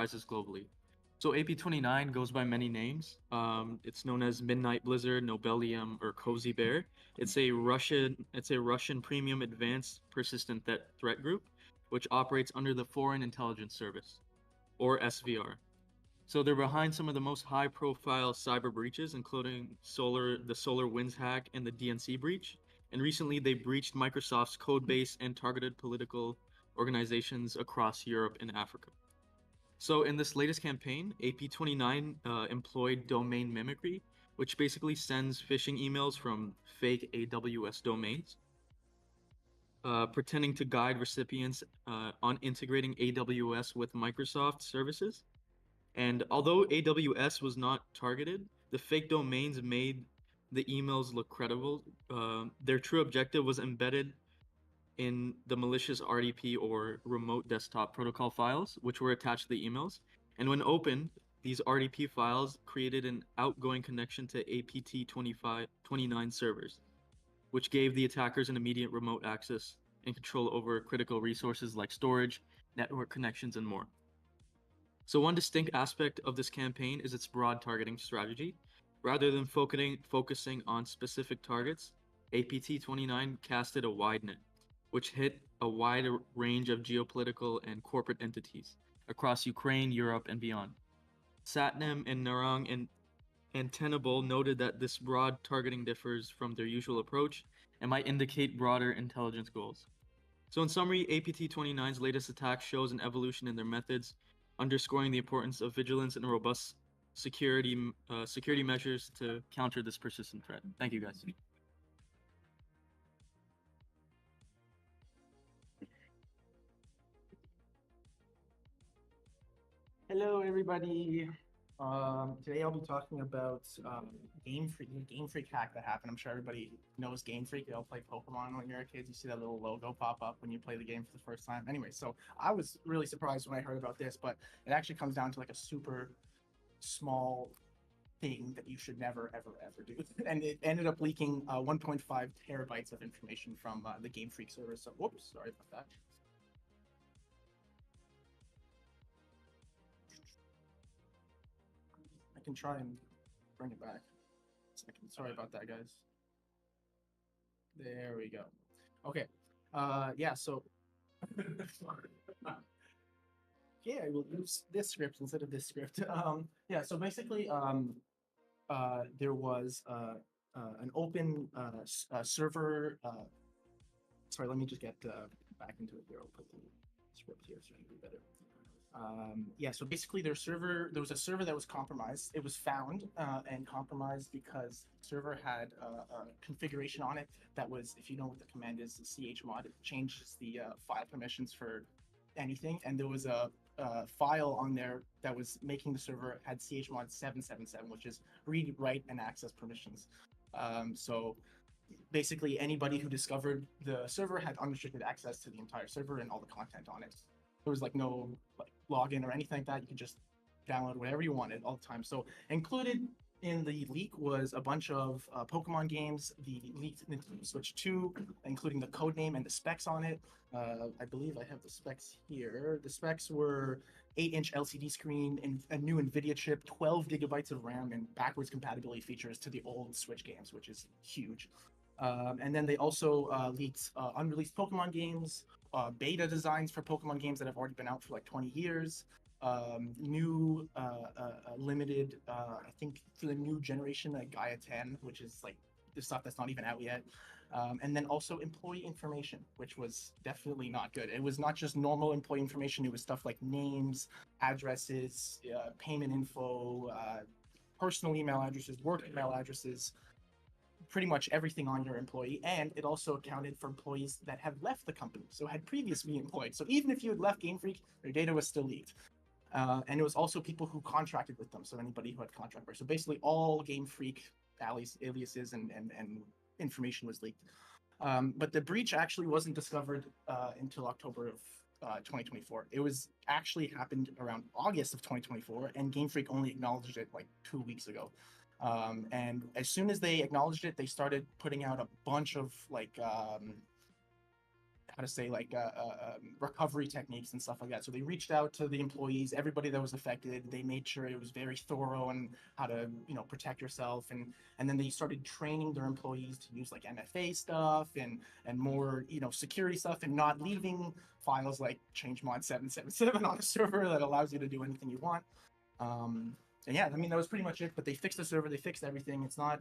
enterprises globally. So AP29 goes by many names. It's known as Midnight Blizzard, Nobelium, or Cozy Bear. It's a Russian premium advanced persistent threat group, which operates under the Foreign Intelligence Service, or SVR. So they're behind some of the most high-profile cyber breaches, including the SolarWinds hack and the DNC breach. And recently, they breached Microsoft's code base and targeted political organizations across Europe and Africa. So in this latest campaign, AP29 employed domain mimicry, which basically sends phishing emails from fake AWS domains, pretending to guide recipients on integrating AWS with Microsoft services. And although AWS was not targeted, the fake domains made the emails look credible. Their true objective was embedded in the malicious RDP, or remote desktop protocol files, which were attached to the emails. And when opened, these RDP files created an outgoing connection to APT29 servers, which gave the attackers an immediate remote access and control over critical resources like storage, network connections, and more. So one distinct aspect of this campaign is its broad targeting strategy. Rather than focusing on specific targets, APT29 casted a wide net, which hit a wide range of geopolitical and corporate entities across Ukraine, Europe, and beyond. Satnam and Narang and Tenable noted that this broad targeting differs from their usual approach and might indicate broader intelligence goals. So in summary, APT29's latest attack shows an evolution in their methods, underscoring the importance of vigilance and robust security measures to counter this persistent threat. Thank you, guys. Hello, everybody. Today I'll be talking about Game Freak hack that happened. I'm sure everybody knows Game Freak. They all play Pokemon when you're a kid. You see that little logo pop up when you play the game for the first time. Anyway, so I was really surprised when I heard about this, but it actually comes down to like a super small thing that you should never, ever, ever do. And it ended up leaking 1.5 terabytes of information from the Game Freak server. So, whoops, sorry about that. I can try and bring it back. Sorry about that, guys. There we go. Okay. Yeah, so yeah, I will use this script instead of this script. Yeah, so basically there was an open server. Sorry, let me just get back into it here. I'll put the script here so it'll be better. Yeah, so basically there was a server that was compromised. It was found and compromised because the server had a configuration on it that was, if you know what the command is, the chmod. It changes the file permissions for anything, and there was a file on there that was making the server had chmod 777, which is read, write, and access permissions. So basically anybody who discovered the server had unrestricted access to the entire server and all the content on it. There was like no login or anything like that. You could just download whatever you wanted all the time. So included in the leak was a bunch of Pokemon games, the leaked Nintendo Switch 2, including the code name and the specs on it. I believe I have the specs here. The specs were 8-inch LCD screen, and a new NVIDIA chip, 12 gigabytes of RAM, and backwards compatibility features to the old Switch games, which is huge. And then they also leaked unreleased Pokemon games, beta designs for Pokemon games that have already been out for like 20 years, new limited, I think for the new generation, like Gaia 10, which is like the stuff that's not even out yet. And then also employee information, which was definitely not good. It was not just normal employee information. It was stuff like names, addresses, payment info, personal email addresses, work email addresses, pretty much everything on your employee. And it also accounted for employees that had left the company, so had previously employed. So even if you had left Game Freak, your data was still leaked. And it was also people who contracted with them, so anybody who had contract work. So basically all Game Freak aliases and information was leaked. But the breach actually wasn't discovered until October of 2024. It was actually happened around August of 2024, and Game Freak only acknowledged it like 2 weeks ago. And as soon as they acknowledged it, they started putting out a bunch of like how to say, like recovery techniques and stuff like that. So they reached out to the employees, everybody that was affected. They made sure it was very thorough and how to, protect yourself. And then they started training their employees to use like MFA stuff and more, security stuff, and not leaving files like changemod 777 on a server that allows you to do anything you want. And yeah, I mean, that was pretty much it. But they fixed the server, they fixed everything. It's not,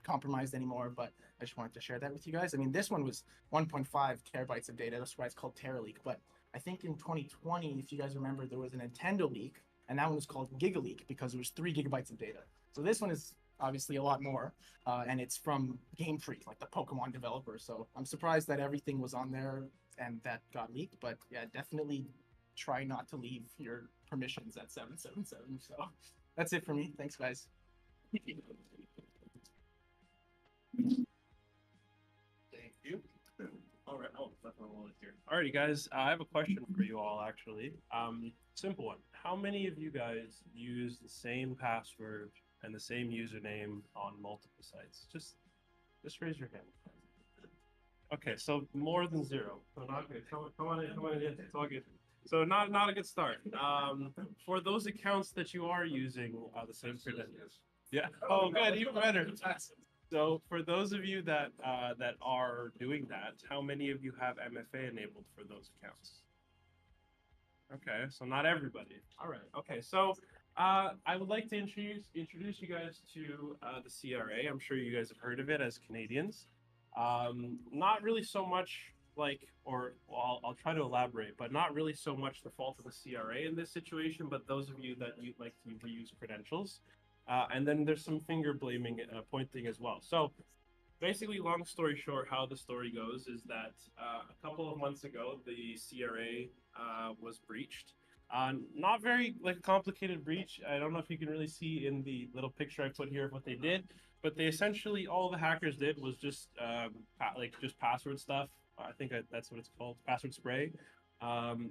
compromised anymore. But I just wanted to share that with you guys. I mean, this one was 1.5 terabytes of data. That's why it's called TerraLeak. But I think in 2020, if you guys remember, there was a Nintendo leak, and that one was called GigaLeak because it was 3 gigabytes of data. So this one is obviously a lot more, and it's from Game Freak, like the Pokemon developer. So I'm surprised that everything was on there and that got leaked. But yeah, definitely try not to leave your permissions at 777. So that's it for me. Thanks, guys. Thank you. All right. Oh, that's my wallet here. Alrighty, guys. I have a question for you all, actually. Simple one. How many of you guys use the same password and the same username on multiple sites? Just raise your hand. Okay, so more than 0. So not good. Come on in. It's all good. So not a good start. For those accounts that you are using the same credentials. Yeah. Oh, good. Even better. So for those of you that are doing that, how many of you have MFA enabled for those accounts? Okay, so not everybody. All right. Okay, so I would like to introduce you guys to the CRA. I'm sure you guys have heard of it as Canadians. Not really so much I'll try to elaborate, but not really so much the fault of the CRA in this situation, but those of you that you like to reuse credentials. And then there's some finger blaming, pointing as well. So basically, long story short, how the story goes is that a couple of months ago, the CRA was breached. Not very complicated breach. I don't know if you can really see in the little picture I put here of what they did, but they essentially, all the hackers did was just just password stuff. I think that's what it's called, password spray.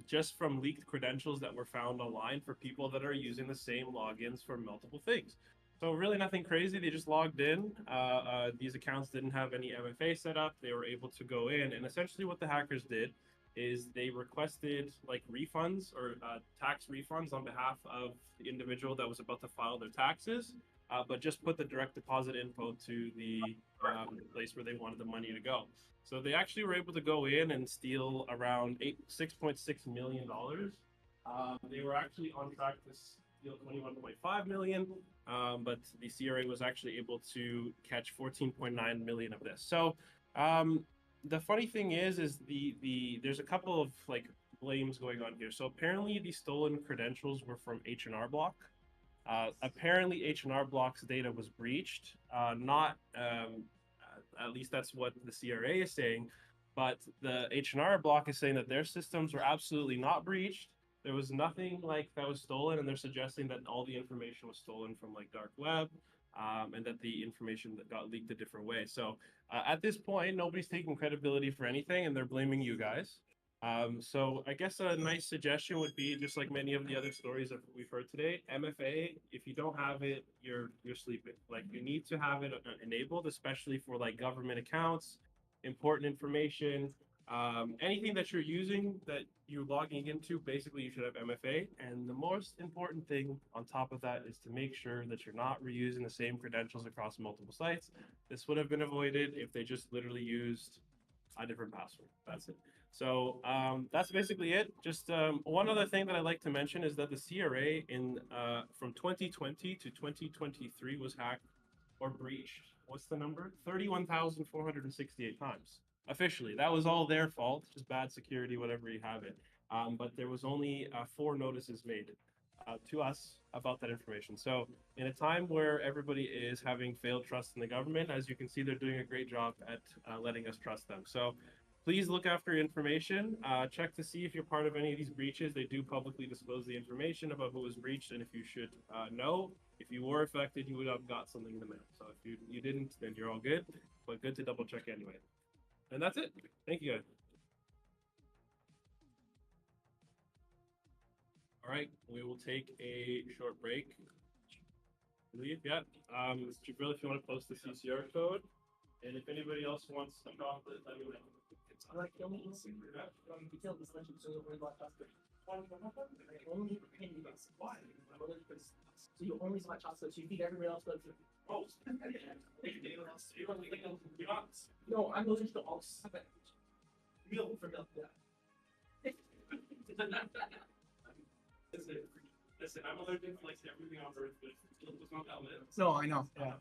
Just from leaked credentials that were found online for people that are using the same logins for multiple things. So really nothing crazy. They just logged in. These accounts didn't have any MFA set up. They were able to go in, and essentially what the hackers did is they requested refunds or tax refunds on behalf of the individual that was about to file their taxes, but just put the direct deposit info to the place where they wanted the money to go. So they actually were able to go in and steal around $6.6 million. They were actually on track to steal $21.5 million, but the CRA was actually able to catch $14.9 million of this. So the funny thing is there's a couple of blames going on here. So apparently the stolen credentials were from H&R Block. Apparently H&R Block's data was breached. At least that's what the CRA is saying, but the H&R Block is saying that their systems were absolutely not breached. There was nothing that was stolen, and they're suggesting that all the information was stolen from dark web, and that the information that got leaked a different way. So at this point, nobody's taking credibility for anything, and they're blaming you guys. So I guess a nice suggestion would be, just like many of the other stories that we've heard today, MFA, if you don't have it, you're sleeping. You need to have it enabled, especially for government accounts, important information, anything that you're using that you're logging into. Basically, you should have MFA. And the most important thing on top of that is to make sure that you're not reusing the same credentials across multiple sites. This would have been avoided if they just literally used a different password. That's it. So that's basically it. Just one other thing that I'd like to mention is that the CRA from 2020 to 2023 was hacked or breached. What's the number? 31,468 times. Officially, that was all their fault, just bad security, whatever you have it. But there was only 4 notices made to us about that information. So in a time where everybody is having failed trust in the government, as you can see, they're doing a great job at letting us trust them. So please look after your information. Check to see if you're part of any of these breaches. They do publicly disclose the information about who was breached, and if you should know, if you were affected, you would have got something in the mail. So if you didn't, then you're all good, but good to double check anyway. And that's it. Thank you, guys. All right, we will take a short break. Yeah. Jabril, if you want to post the CCR code, and if anybody else wants some chocolate, let me know. Like only detailed installation, so you only select Jasper. Only opinions. Why? So you only select Jasper. So you feed everybody else goes to. Oh, no, I'm allergic to all. Milk for milk. Yeah. Listen, I'm allergic to like everything on earth, but it's not that lit. No, I know. Yeah.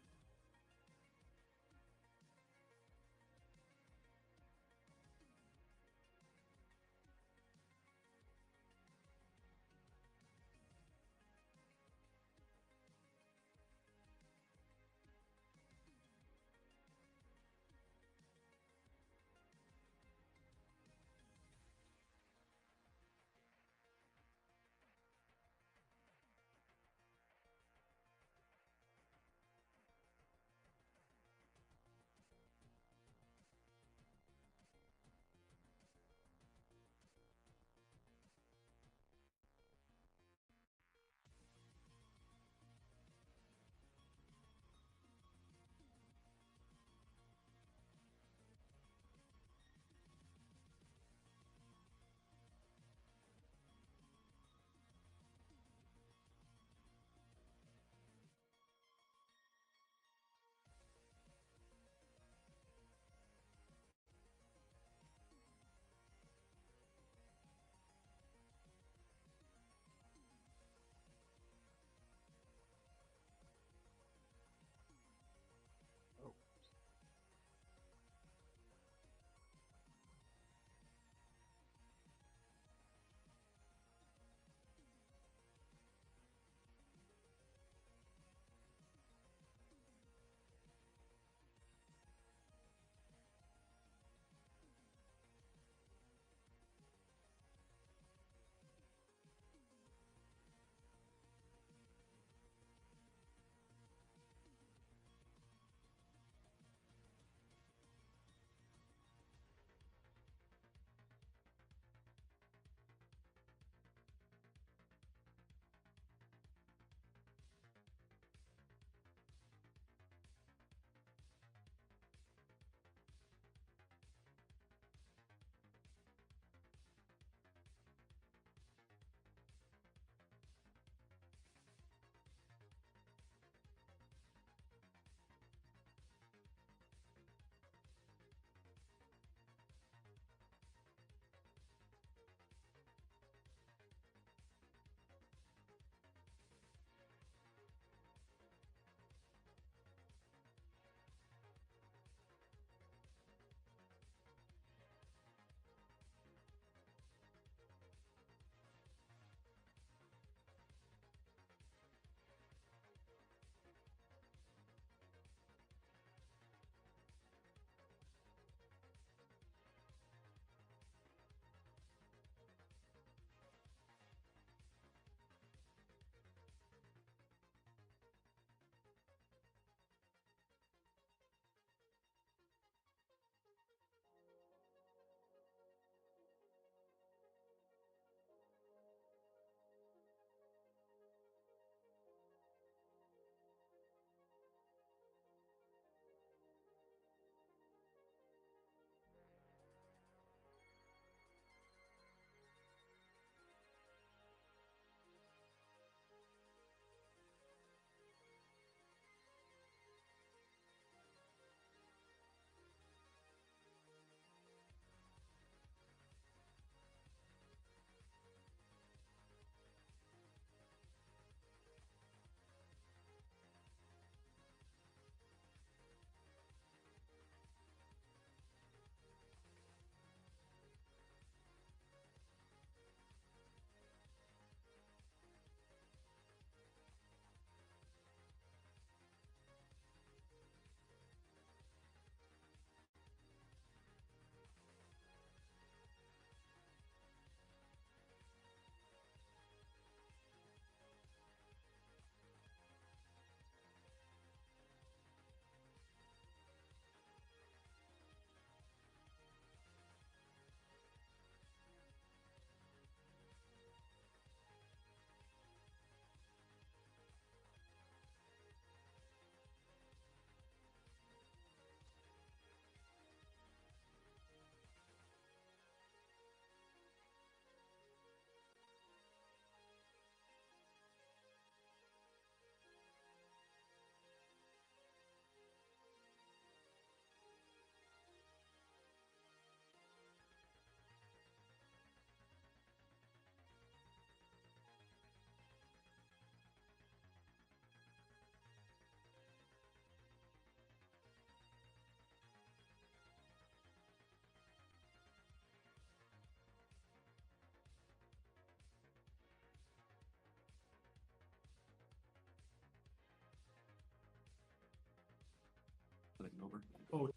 over. Oh,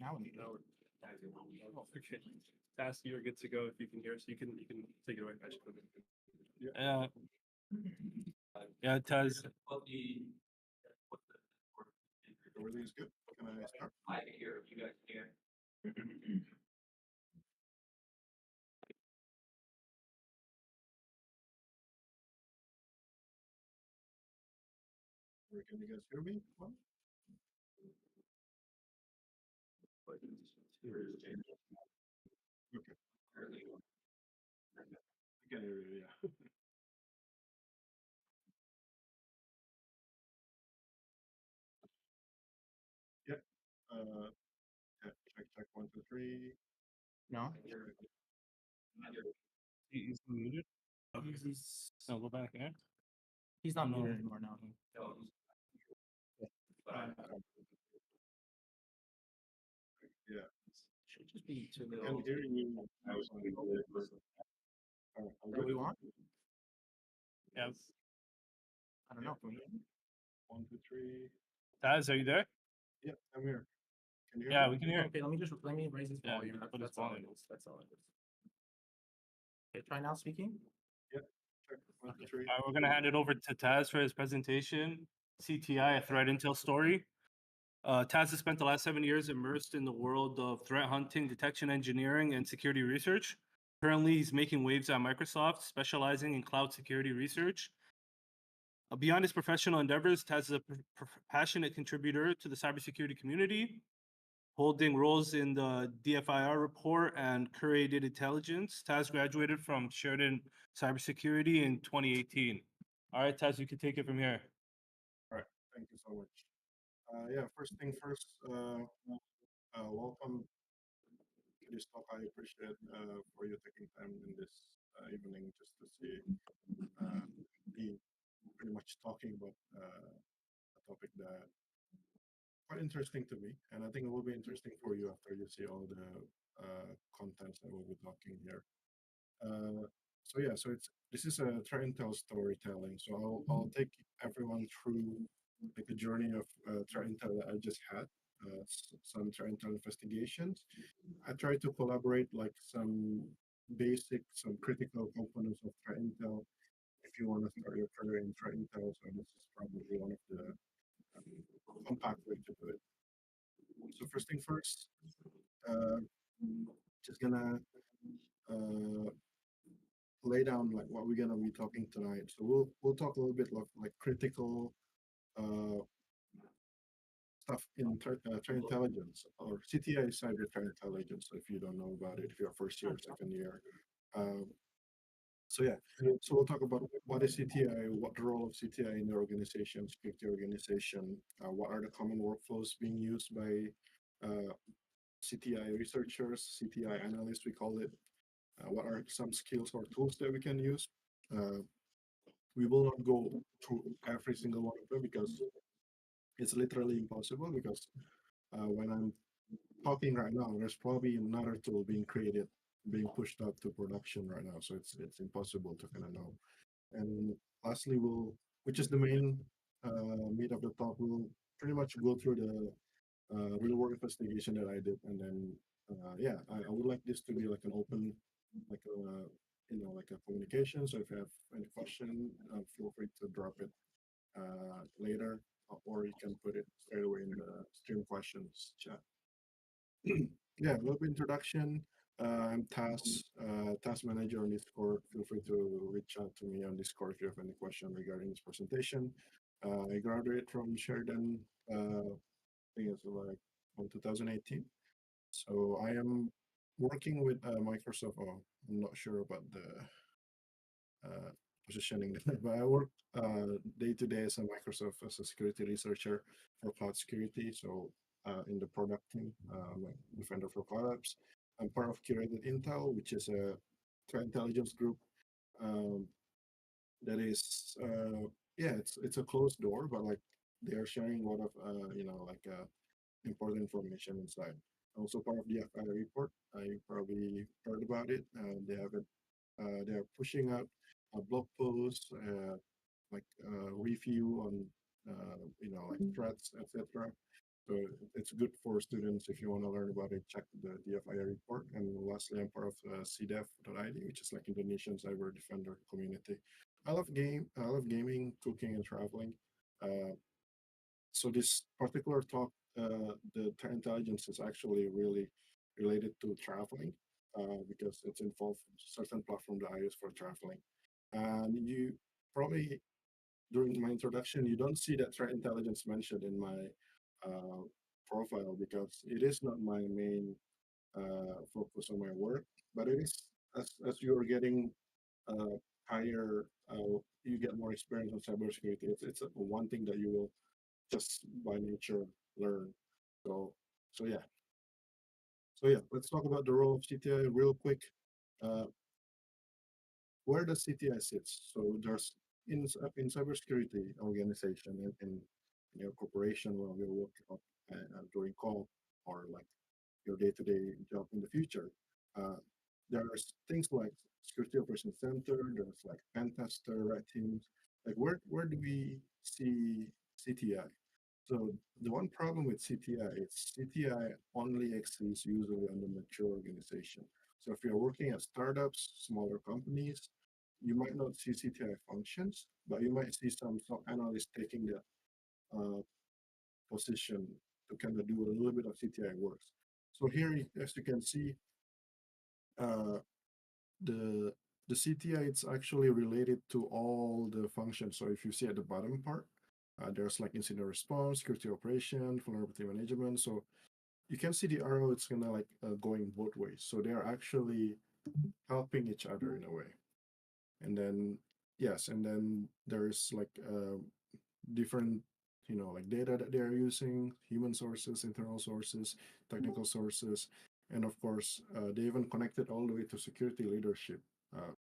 now we need to. Oh, okay. Taz, you're good to go if you can hear us. You can take it away. Yeah, Taz. Everything is good. Can I start? I can hear if you guys can. Can you guys hear me? Well, okay. I can hear you, yeah. Yeah. Yeah, check 1, 2, 3. No, He's muted. he's No, go back there. he's not No. muted anymore now. Yeah. Should just be to I the can hear you. I'm that we good. want. Yeah. I don't know. Can we? 1, 2, 3. Taz, are you there? Yeah, I'm here. Can you hear Yeah, me? we can hear. Okay, let me raise his Yeah, volume. you can put his That's all it volume. is. That's all it is. Okay, try now speaking. Check 1, 2, 3. All right, we're gonna hand it over to Taz for his presentation. CTI, a threat intel story. Taz has spent the last 7 years immersed in the world of threat hunting, detection engineering, and security research. Currently, he's making waves at Microsoft, specializing in cloud security research. Beyond his professional endeavors, Taz is a passionate contributor to the cybersecurity community, holding roles in the DFIR report and Curated Intelligence. Taz graduated from Sheridan Cybersecurity in 2018. All right, Taz, you can take it from here. All right. Thank you so much. Yeah, first thing first, welcome to this talk. I appreciate for you taking time in this evening just to see me pretty much talking about a topic that quite interesting to me, and I think it will be interesting for you after you see all the contents that we'll be talking here. So yeah, so this is a threat intel storytelling. So I'll take everyone through like the journey of threat intel that I just had. Some threat intel investigations. I try to collaborate like some basic, some critical components of threat intel. If you want to start your career in threat intel, so this is probably one of the compact way to do it. So first thing first, uh, just gonna uh, lay down like what we're gonna be talking tonight. So we'll talk a little bit like critical uh, stuff in threat intelligence or CTI cyber threat intelligence. So if you don't know about it, if you're first year, second year. So yeah, so we'll talk about what is CTI, what the role of CTI in the organization, security organization, what are the common workflows being used by CTI researchers, CTI analysts, we call it. what are some skills or tools that we can use. Uh, we will not go through every single one of them because it's literally impossible. Because when I'm talking right now, there's probably another tool being created, being pushed out to production right now. So it's impossible to kind of know. And lastly, which is the main meat of the talk, we'll pretty much go through the real world investigation that I did, and then yeah, I would like this to be like an open, like a like a communication. So if you have any question, feel free to drop it later, or you can put it straight away in the stream questions chat. Yeah, a little bit introduction. I'm task manager on Discord. Feel free to reach out to me on Discord if you have any question regarding this presentation. I graduated from Sheridan, I think it's like from 2018. So I am working with Microsoft. Oh, I'm not sure about the uh, positioning, but I work day to day as a Microsoft as a security researcher for cloud security. So in the product team, I'm a defender for cloud apps. I'm part of Curated Intel, which is a threat intelligence group um, that is, yeah, it's a closed door, but like they are sharing a lot of like important information inside. Also part of the DFIR report. I probably heard about it. They have it. They are pushing out a blog post, like review on, like threats, etc. So it's good for students if you want to learn about it. Check the DFIR report. And lastly, I'm part of CDEF.id, which is like Indonesian Cyber Defender community. I love gaming, cooking, and traveling. Uh, so this particular talk, the threat intelligence is actually really related to traveling because it's involved certain platform that I use for traveling. And you probably during my introduction, you don't see that threat intelligence mentioned in my uh, profile because it is not my main focus on my work, but it is as you are getting uh, higher, you get more experience on cybersecurity. It's one thing that you will just by nature learn. So so yeah. So yeah, let's talk about the role of CTI real quick. Uh, where does CTI sits? So there's in cybersecurity organization in your corporation where you're working on during call or like your day-to-day job in the future. Uh, there's things like security operations center. There's like pen tester, red teams. Like where do we see CTI? So the one problem with CTI is CTI only exists usually on the mature organization. So if you're working at startups, smaller companies, you might not see CTI functions, but you might see some analysts taking that uh, position to kind of do a little bit of CTI works. So here, as you can see, uh, the the CTI it's actually related to all the functions. So if you see at the bottom part, there's like incident response, security operation, vulnerability management. So you can see the arrow, it's kind of like going both ways. So they're actually helping each other in a way. And then, yes, and then there's like different, like data that they're using, human sources, internal sources, technical sources. And of course, they even connected all the way to security leadership. Uh,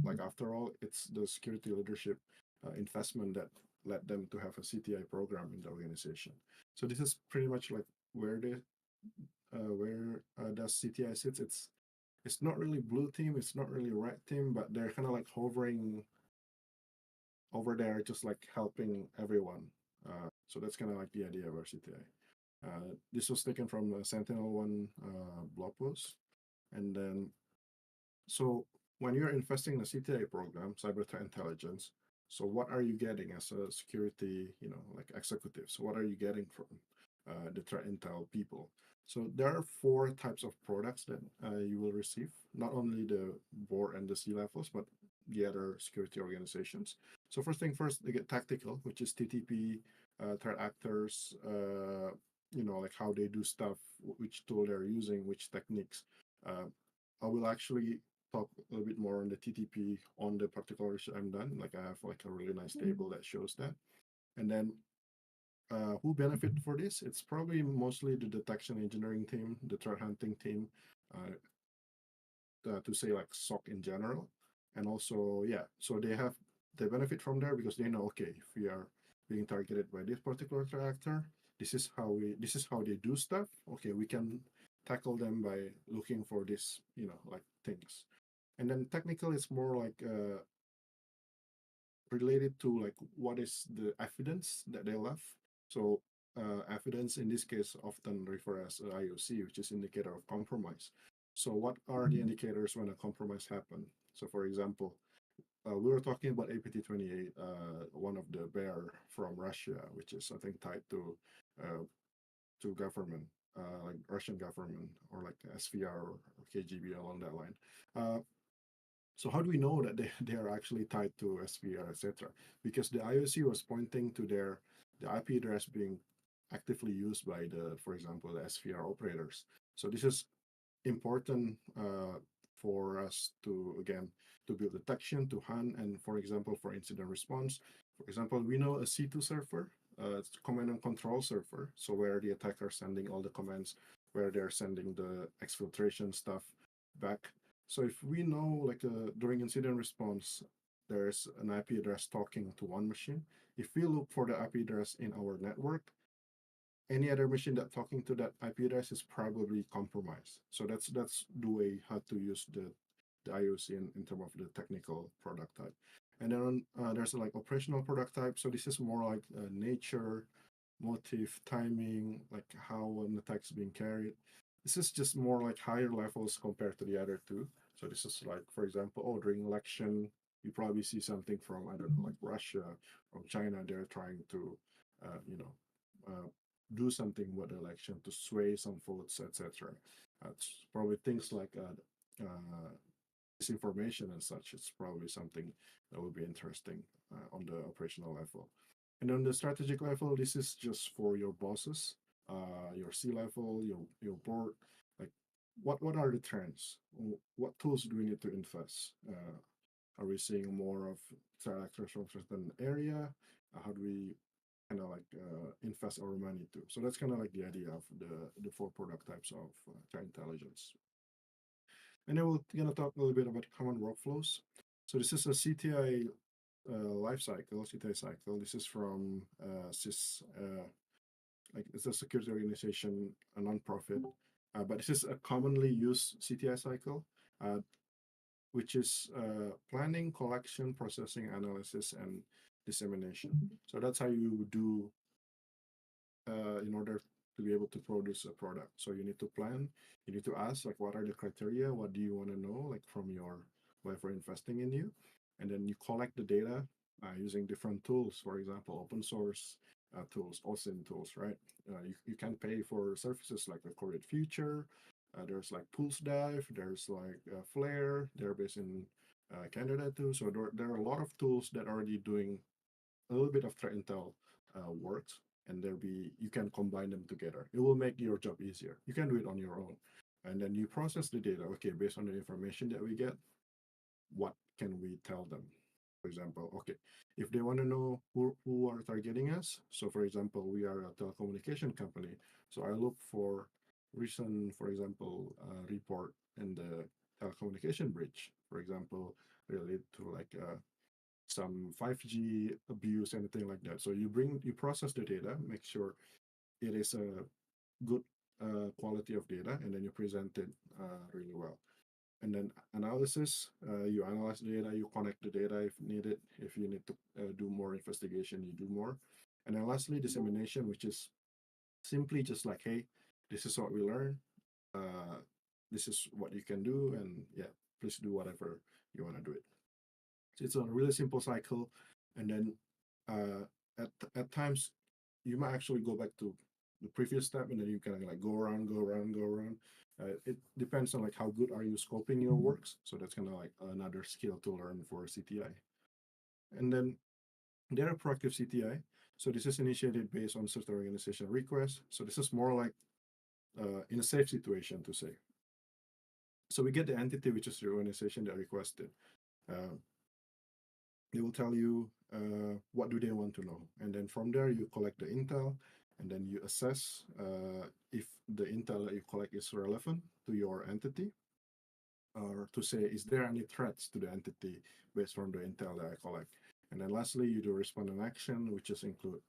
like after all, it's the security leadership investment that led them to have a CTI program in the organization. So this is pretty much like where the where does CTI sits. It's not really blue team, it's not really red team, but they're kind of like hovering over there, just like helping everyone. So that's kind of like the idea of our CTI. This was taken from the Sentinel One blog post, and then so when you're investing in a CTI program, cyber threat intelligence, so what are you getting as a security, like executive? So what are you getting from the threat intel people? So there are four types of products that you will receive, not only the board and the C levels, but the other security organizations. So first thing first, they get tactical, which is TTP, threat actors, like how they do stuff, which tool they're using, which techniques. Uh, I will actually talk a little bit more on the TTP on the particular research I'm done. Like I have like a really nice table that shows that. And then who benefit for this? It's probably mostly the detection engineering team, the threat hunting team, uh, to say like SOC in general, and also so they benefit from there because they know, okay, if we are being targeted by this particular threat actor, this is how they do stuff. Okay, we can tackle them by looking for this, like things. And then technical is more like related to like what is the evidence that they left. So evidence in this case often referred as IOC, which is indicator of compromise. So what are the indicators when a compromise happen? So for example, we were talking about APT28, one of the bear from Russia, which is I think tied to government, like Russian government or like SVR or KGB along that line. Uh, so how do we know that they are actually tied to SVR, etc.? Because the IOC was pointing to the IP address being actively used by for example, the SVR operators. So this is important for us to again to build detection, to hunt, and for example, for incident response. For example, we know a C2 server, it's command and control server, so where the attacker is sending all the commands, where they're sending the exfiltration stuff back. So if we know, like during incident response, there's an IP address talking to one machine. If we look for the IP address in our network, any other machine that talking to that IP address is probably compromised. So that's the way how to use the IOC in terms of the technical product type. And then there's like operational product type. So this is more like nature, motive, timing, like how an attack is being carried. This is just more like higher levels compared to the other two. So this is like, for example, during election, you probably see something from, I don't know, like Russia, from China. They're trying to, uh, do something with the election to sway some votes, etc. It's probably things like disinformation and such. It's probably something that will be interesting on the operational level. And on the strategic level, this is just for your bosses, your C level, your board. Like, what are the trends? What tools do we need to invest? Are we seeing more of threat actors from certain area? How do we kind of like invest our money to? So that's kind of like the idea of the four product types of threat intelligence. And then we're gonna talk a little bit about common workflows. So this is a CTI life cycle, CTI cycle. This is from CIS, like it's a security organization, a non-profit, but this is a commonly used CTI cycle, which is planning, collection, processing, analysis, and dissemination. So that's how you do in order to be able to produce a product. So you need to plan, you need to ask like what are the criteria, what do you want to know like from your whoever investing in you, and then you collect the data using different tools, for example, open source tools, OSINT tools, right? You can pay for services like Recorded Future. There's like Pulse Dive, there's like Flare, they're based in Canada too. So there are a lot of tools that are already doing a little bit of threat intel works, and you can combine them together. It will make your job easier. You can do it on your own, and then you process the data. Okay, based on the information that we get, what can we tell them? For example, okay, if they want to know who are targeting us. So for example, we are a telecommunication company. So I look for recent, for example, report in the telecommunication breach, for example, related to like some 5G abuse, anything like that. So you process the data, make sure it is a good quality of data, and then you present it really well. And then analysis, you analyze the data, you connect the data if needed. If you need to do more investigation, you do more. And then lastly, dissemination, which is simply just like, hey, this is what we learned. This is what you can do, and yeah, please do whatever you want to do it. So it's a really simple cycle, and then at times you might actually go back to the previous step, and then you can like go around, go around, go around. It depends on like how good are you scoping your works. So that's kind of like another skill to learn for CTI. And then there are proactive CTI. So this is initiated based on certain organization requests. So this is more like in a safe situation to say. So we get the entity, which is the organization that requested. They will tell you what do they want to know, and then from there you collect the intel, and then you assess if the intel that you collect is relevant to your entity. or to say, is there any threats to the entity based on the intel that I collect? And then lastly, you do respond and action, which just include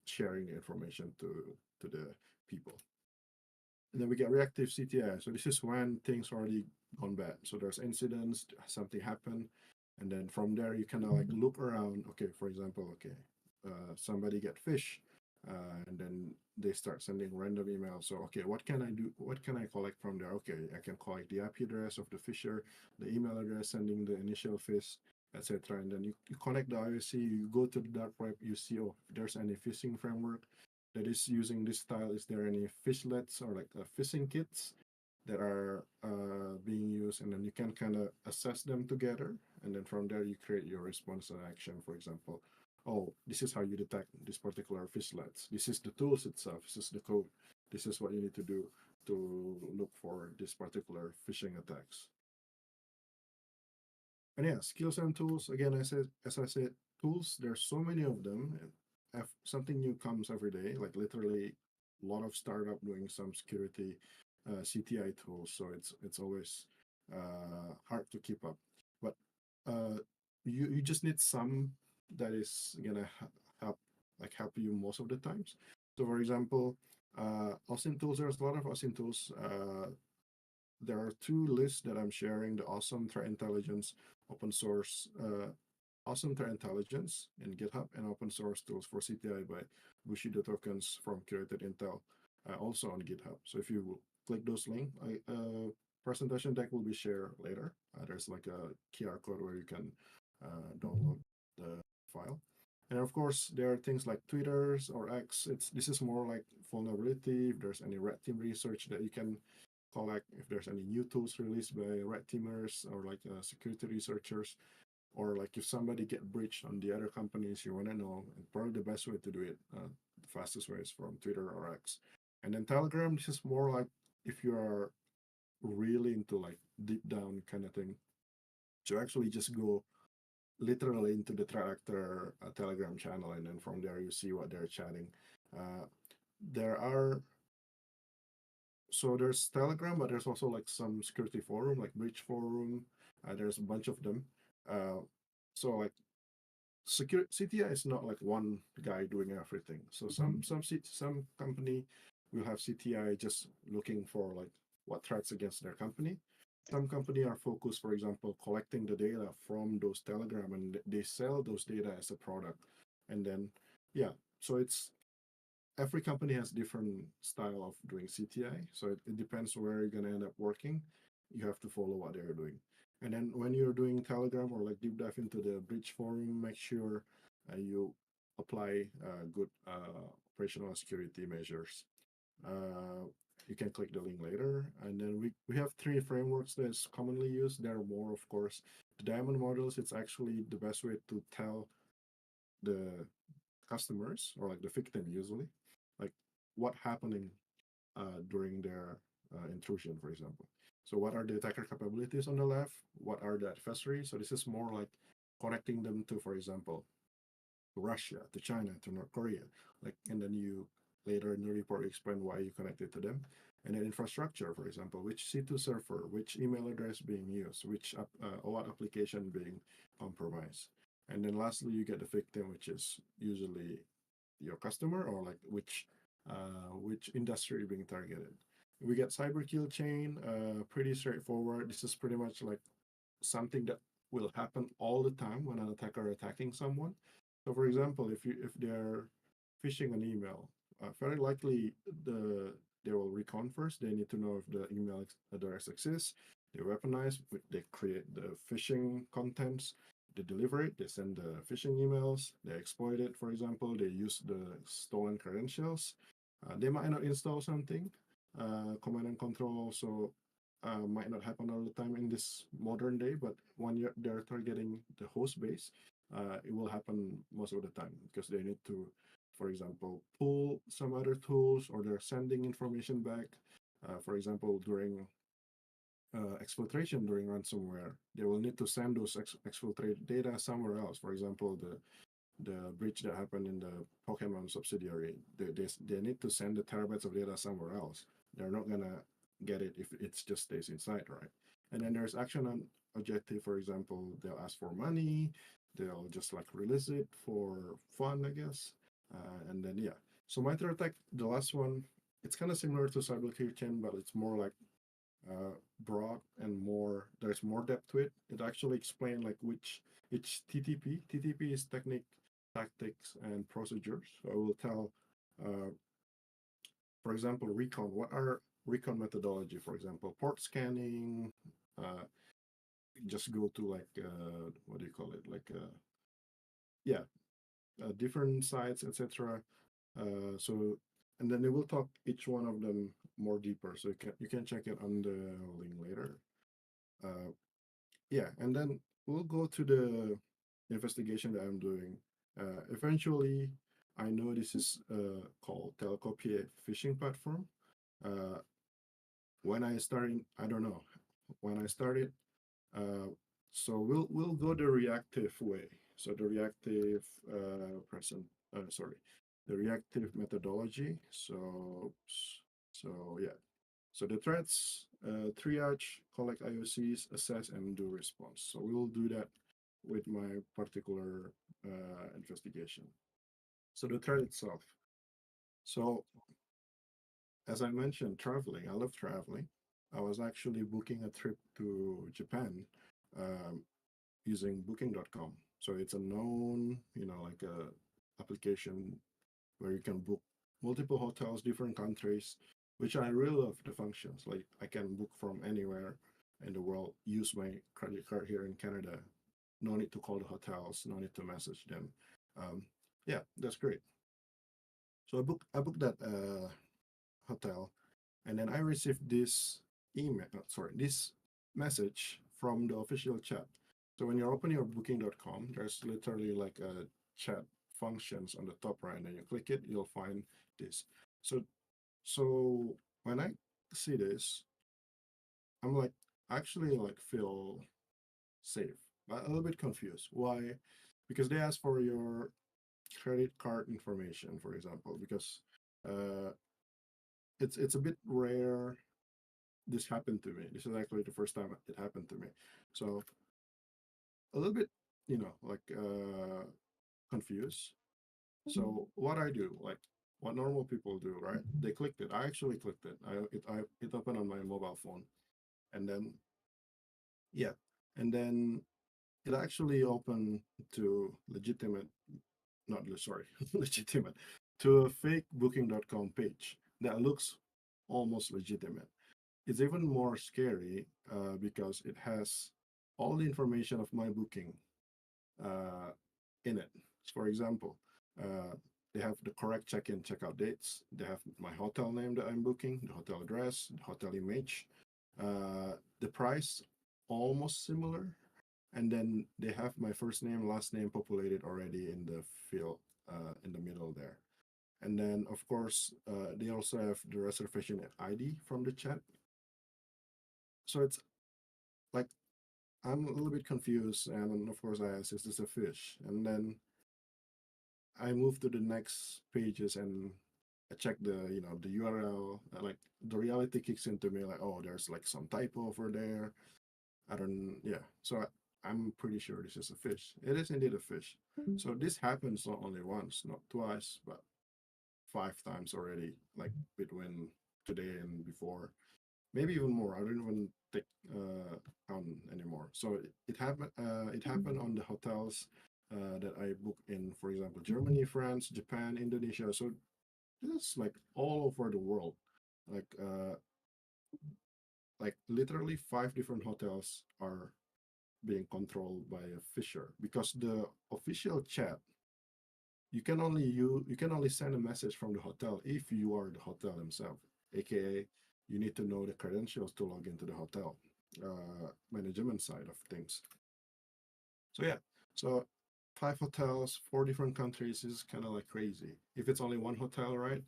sharing the information to the people. And then we get reactive CTI. So this is when things already gone bad. So there's incidents, something happened, and then from there you kind of like look around. Okay, for example, okay, somebody get phish, and then they start sending random emails. So okay, what can I do? What can I collect from there? Okay, I can collect the IP address of the phisher, the email address sending the initial phish, etc. And then you connect the IOC, you go to the dark web, you see, oh, if there's any phishing framework that is using this style, is there any fishlets or like phishing kits that are being used, and then you can kind of assess them together, and then from there you create your response and action. For example, oh, this is how you detect this particular fishlets. This is the tools itself. This is the code. This is what you need to do to look for this particular phishing attacks. And yeah, skills and tools. Again, as I said, tools. There's so many of them. And if something new comes every day, like literally a lot of startup doing some security CTI tools. So it's always hard to keep up. But you just need some that is gonna help you most of the times. So for example, OSINT tools. There's a lot of OSINT tools. There are two lists that I'm sharing: the Awesome Threat Intelligence open source, Awesome Threat Intelligence in GitHub, and open source tools for CTI by Bushido Tokens from Curated Intel, also on GitHub. So if you click those links, presentation deck will be shared later. There's like a QR code where you can download the file. And of course, there are things like Twitters or X. This is more like vulnerability. If there's any red team research that you can collect, if there's any new tools released by red teamers or like security researchers, or like if somebody get breached on the other companies, you want to know. And probably the best way to do it, the fastest way is from Twitter or X. And then Telegram, this is more like if you are really into like deep down kind of thing, to actually just go literally into the threat actor Telegram channel, and then from there you see what they're chatting. Uh, there are So there's Telegram, but there's also like some security forum, like Breach Forum. There's a bunch of them. So like CTI is not like one guy doing everything. So some company will have CTI just looking for like what threats against their company. Some company are focused, for example, collecting the data from those Telegram, and they sell those data as a product. And then yeah, so it's every company has different style of doing CTI. So it depends where you're gonna end up working. You have to follow what they're doing. And then when you're doing Telegram or like deep dive into the Breach Forum, make sure you apply good operational security measures. Uh, you can click the link later. And then we have three frameworks that's commonly used. There are more, of course. The diamond models, it's actually the best way to tell the customers or like the victim usually, like what happening during their intrusion, for example. So what are the attacker capabilities on the left? What are the adversaries? So this is more like connecting them to, for example, to Russia, to China, to North Korea. Like, and then you later in the report explain why you connected to them. And then infrastructure, for example, which C2 server, which email address being used, which OAuth application being compromised. And then lastly, you get the victim, which is usually your customer or like which industry being targeted. We get cyber kill chain, pretty straightforward. This is pretty much like something that will happen all the time when an attacker attacking someone. So, for example, if they're phishing an email, very likely they will recon first. They need to know if the email address exists. They weaponize. They create the phishing contents. They deliver it. They send the phishing emails. They exploit it. For example, they use the stolen credentials. They might not install something. Command and control also might not happen all the time in this modern day, but when they're targeting the host base, it will happen most of the time because they need to, for example, pull some other tools or they're sending information back. For example, during exfiltration during ransomware, they will need to send those exfiltrated data somewhere else. For example, the breach that happened in the Pokemon subsidiary, they need to send the terabytes of data somewhere else. They're not gonna get it if it just stays inside, right? And then there's action and objective. For example, they'll ask for money. They'll just like release it for fun, I guess. And then yeah. So my third attack, the last one, it's kind of similar to cybercriminals, but it's more like broad and more. There's more depth to it. It actually explains like which each TTP. TTP is technique, tactics, and procedures. So I will tell, uh, for example, recon. What are recon methodology? For example, port scanning. Just go to like what do you call it? Like yeah, different sites, etc. So and then they will talk each one of them more deeper. So you can check it on the link later. Uh, yeah, and then we'll go to the investigation that I'm doing. Eventually, I know this is called Telekopye phishing platform. Uh, when I started, I don't know. When I started, uh, so we'll go the reactive way. So the reactive present, sorry, the reactive methodology. So yeah. So the threats, triage, collect IOCs, assess, and do response. So we will do that with my particular investigation. So the threat itself. So as I mentioned, traveling. I love traveling. I was actually booking a trip to Japan um, using Booking.com. So it's a known, like a application where you can book multiple hotels, different countries, which I really love the functions. Like I can book from anywhere in the world, use my credit card here in Canada. No need to call the hotels, no need to message them. Um, yeah, that's great. So I booked that hotel, and then I received this email. Sorry, this message from the official chat. So when you open your Booking.com, there's literally like a chat functions on the top right, and then you click it, you'll find this. So so when I see this, I'm like actually like feel safe, but a little bit confused. Why? Because they ask for your credit card information, for example, because uh, it's a bit rare this happened to me. This is actually the first time it happened to me. So a little bit, like confused. So what I do, like what normal people do, right? They clicked it. I actually clicked it. It opened on my mobile phone, and then yeah, and then it actually opened to legitimate, not sorry, legitimate, to a fake Booking.com page that looks almost legitimate. It's even more scary because it has all the information of my booking uh, in it. For example, uh, they have the correct check-in, check-out dates. They have my hotel name that I'm booking, the hotel address, the hotel image, the price almost similar, and then they have my first name, last name populated already in the field in the middle there. And then, of course, they also have the reservation ID from the chat. So it's like I'm a little bit confused, and of course, I ask, "Is this a fish?" And then I move to the next pages and I check the URL. Like the reality kicks into me, like, oh, there's like some typo over there. I don't, yeah. So I'm pretty sure this is a fish. It is indeed a fish. So this happens not only once, not twice, but 5 times already, like between today and before, maybe even more. I don't even take count anymore. So it happened. It happened on the hotels that I booked in, for example, Germany, France, Japan, Indonesia. So this is like all over the world. Like like literally 5 different hotels are being controlled by a fisher because the official chat you can only send a message from the hotel if you are the hotel themselves, aka you need to know the credentials to log into the hotel management side of things. So yeah, so 5 hotels, 4 different countries is kind of like crazy. If it's only one hotel, right,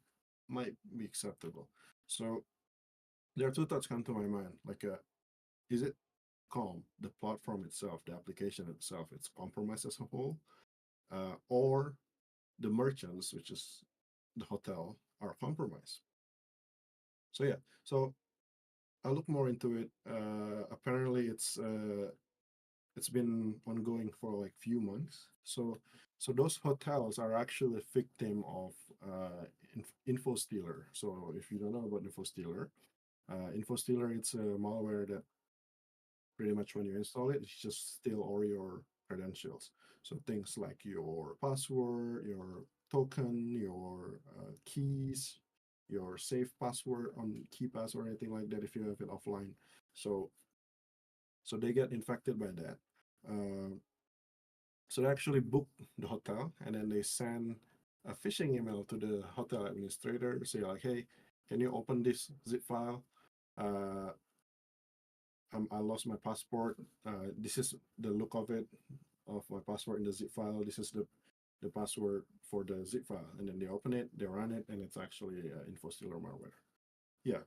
might be acceptable. So there are two thoughts come to my mind. Like, is it calm, the platform itself, the application itself, it's compromised as a whole, or the merchants, which is the hotel, are compromised. So yeah, so I look more into it. Apparently, it's been ongoing for like few months. So those hotels are actually a victim of info stealer. So if you don't know about info stealer, it's a malware that pretty much when you install it, it's just steal all your credentials. So things like your password, your token, your keys, your safe password on KeyPass or anything like that if you have it offline. So so they get infected by that. Uh, so they actually book the hotel and then they send a phishing email to the hotel administrator, say like, hey, can you open this zip file? Uh, I lost my passport. This is the look of it, of my passport in the zip file. This is the password for the zip file. And then they open it, they run it, and it's actually info stealer malware. Yeah,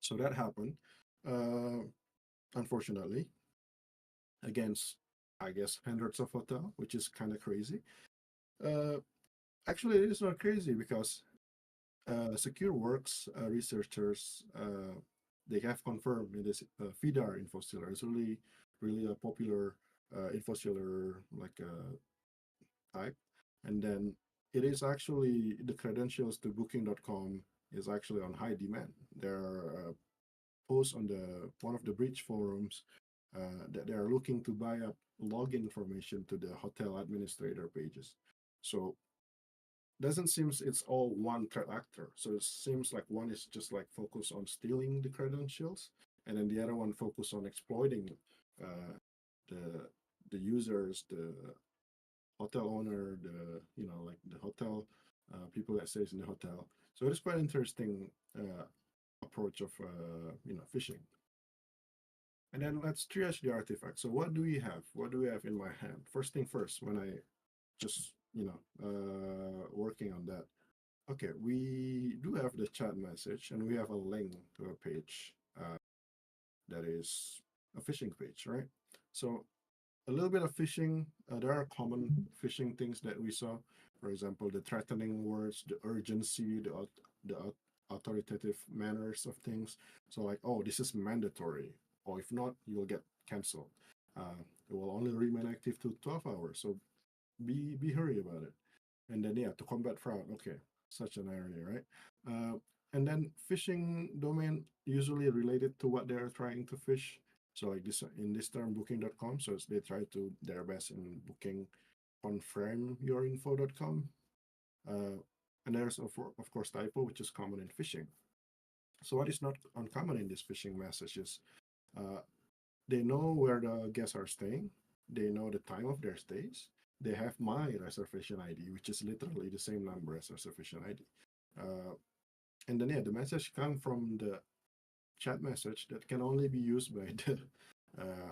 so that happened. Uh, Unfortunately, against, I guess, hundreds of hotel, which is kind of crazy. Uh, Actually, it is not crazy because SecureWorks researchers they have confirmed it is FIDAR info stealer. It's really a popular info stealer like type, and then it is actually the credentials to Booking.com is actually on high demand. There are posts on the one of the breach forums that they are looking to buy up login information to the hotel administrator pages. So doesn't seems it's all one threat actor. So it seems like one is just like focused on stealing the credentials, and then the other one focused on exploiting uh, the the users, the hotel owner, the like the hotel people that stays in the hotel. So it's quite interesting approach of phishing. And then let's triage the artifact. So what do we have? What do we have in my hand? First thing first, when I just working on that. Okay, we do have the chat message, and we have a link to a page that is a phishing page, right? So a little bit of phishing. There are common phishing things that we saw. For example, the threatening words, the urgency, the authoritative manners of things. So like, oh, this is mandatory, or if not, you will get canceled. It will only remain active to 12 hours. So be hurry about it. And then yeah, to combat fraud. Okay, such an irony, right? Uh, and then phishing domain usually related to what they're trying to fish. So like this in this term, booking.com. So they try to their best in booking confirm your info.com. Uh, and there's of course typo, which is common in phishing. So what is not uncommon in these phishing messages? Uh, they know where the guests are staying. They know the time of their stays. They have my reservation ID, which is literally the same number as reservation ID. And then yeah, the message come from the chat message that can only be used by the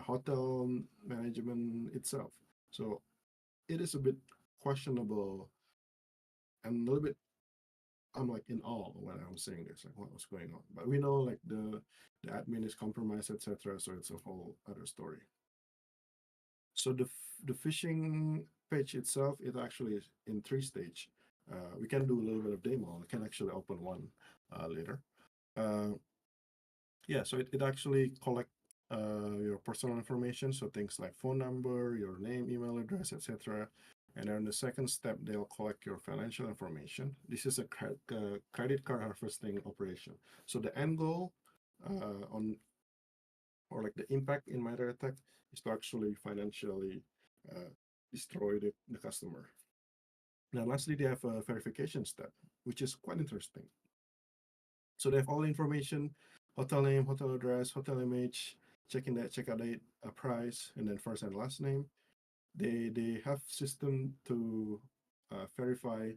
hotel management itself. So it is a bit questionable and a little bit. I'm like in awe when I'm saying this, like what was going on. But we know like the admin is compromised, etc. So it's a whole other story. So the phishing page itself is actually in three stage. We can do a little bit of demo. I can actually open one later. Uh, yeah, so it actually collect your personal information, so things like phone number, your name, email address, etc. And then the second step, they'll collect your financial information. This is a credit card harvesting operation. So the end goal on or like the impact in matter attack is to actually financially uh, destroy the customer. Now, lastly, they have a verification step, which is quite interesting. So they have all information: hotel name, hotel address, hotel image, check-in date, check-out date, a price, and then first and last name. They have system to verify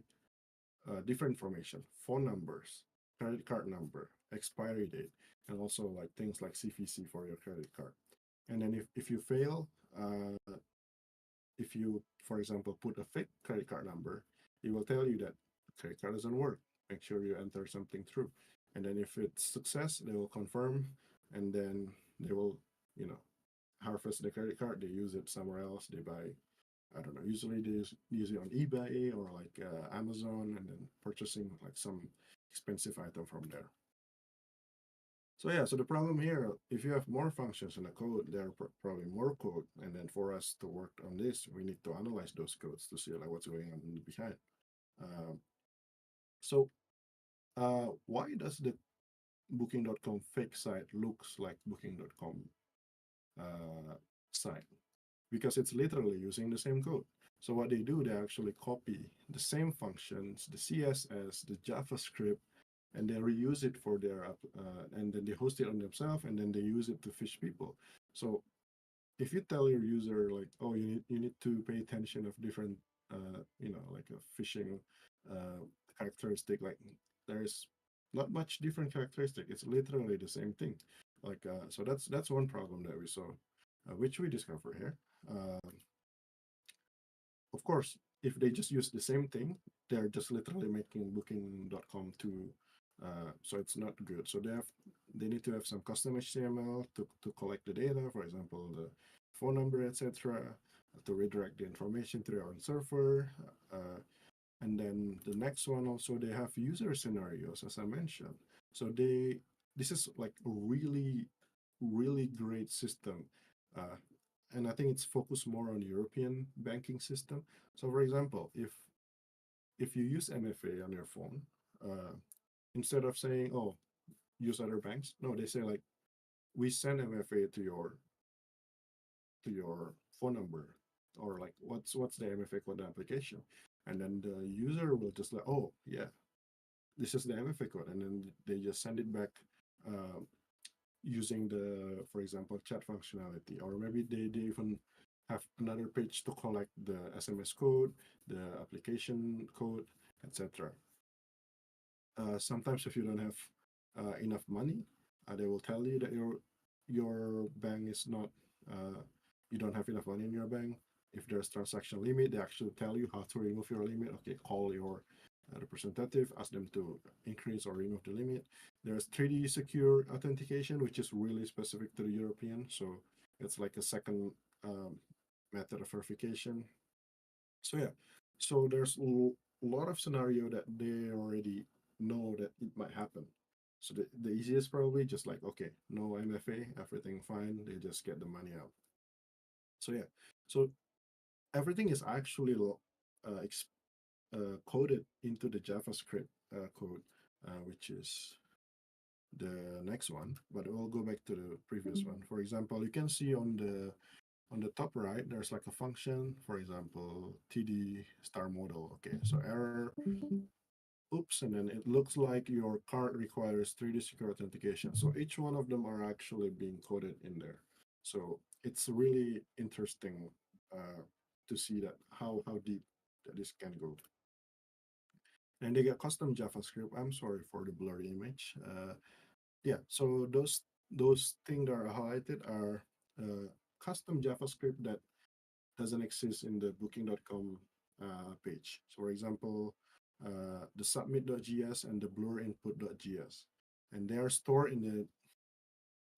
different information: phone numbers, credit card number, expiry date, and also like things like CVC for your credit card. And then if you fail, if you, for example, put a fake credit card number, it will tell you that the credit card doesn't work. Make sure you enter something through. And then if it's success, they will confirm, and then they will, you know, harvest the credit card. They use it somewhere else. They buy, I don't know, usually they use it on eBay or like Amazon, and then purchasing like some expensive item from there. So yeah, so the problem here, if you have more functions in the code, there are probably more code, and then for us to work on this, we need to analyze those codes to see like what's going on in the behind. Um, so why does the Booking.com fake site looks like Booking.com uh, site? Because it's literally using the same code. So what they do, they actually copy the same functions, the CSS, the JavaScript, and they reuse it for their app, and then they host it on themselves, and then they use it to fish people. So if you tell your user like, oh, you need to pay attention of different, like a phishing uh, characteristic, like there's not much different characteristic. It's literally the same thing. Like so that's one problem that we saw, which we discover here. Um, of course, if they just use the same thing, they're just literally making Booking.com to, so it's not good. So they need to have some custom HTML to collect the data, for example, the phone number, etc., to redirect the information to their own server. And then the next one also they have user scenarios, as I mentioned. So this is like a really, really great system. Uh, and I think it's focused more on European banking system. So for example, if you use MFA on your phone, uh, instead of saying, oh, use other banks, no, they say like we send MFA to your phone number, or like what's the MFA code application, and then the user will just like, oh yeah, this is the MFA code, and then they just send it back uh, using the, for example, chat functionality, or maybe they even have another page to collect the SMS code, the application code, etc. Sometimes if you don't have enough money, they will tell you that your bank is not, you don't have enough money in your bank. If there's transaction limit, they actually tell you how to remove your limit. Okay, call your representative, ask them to increase or remove the limit. There's 3D secure authentication, which is really specific to the European. So it's like a second method of verification. So yeah, so there's a lot of scenario that they already know that it might happen. So the easiest probably just like, okay, no MFA, everything fine, they just get the money out. So yeah, so everything is actually coded into the JavaScript code, which is the next one. But we'll go back to the previous one. For example, you can see on the top right, there's like a function, for example, TD star model. Okay, so error, oops, and then it looks like your card requires 3D secure authentication. So each one of them are actually being coded in there. So it's really interesting to see that how deep that this can go. And they get custom JavaScript. I'm sorry for the blurry image. Yeah, so those things that are highlighted are custom JavaScript that doesn't exist in the booking.com page. So for example, the submit.js and the blur input.js. And they are stored in the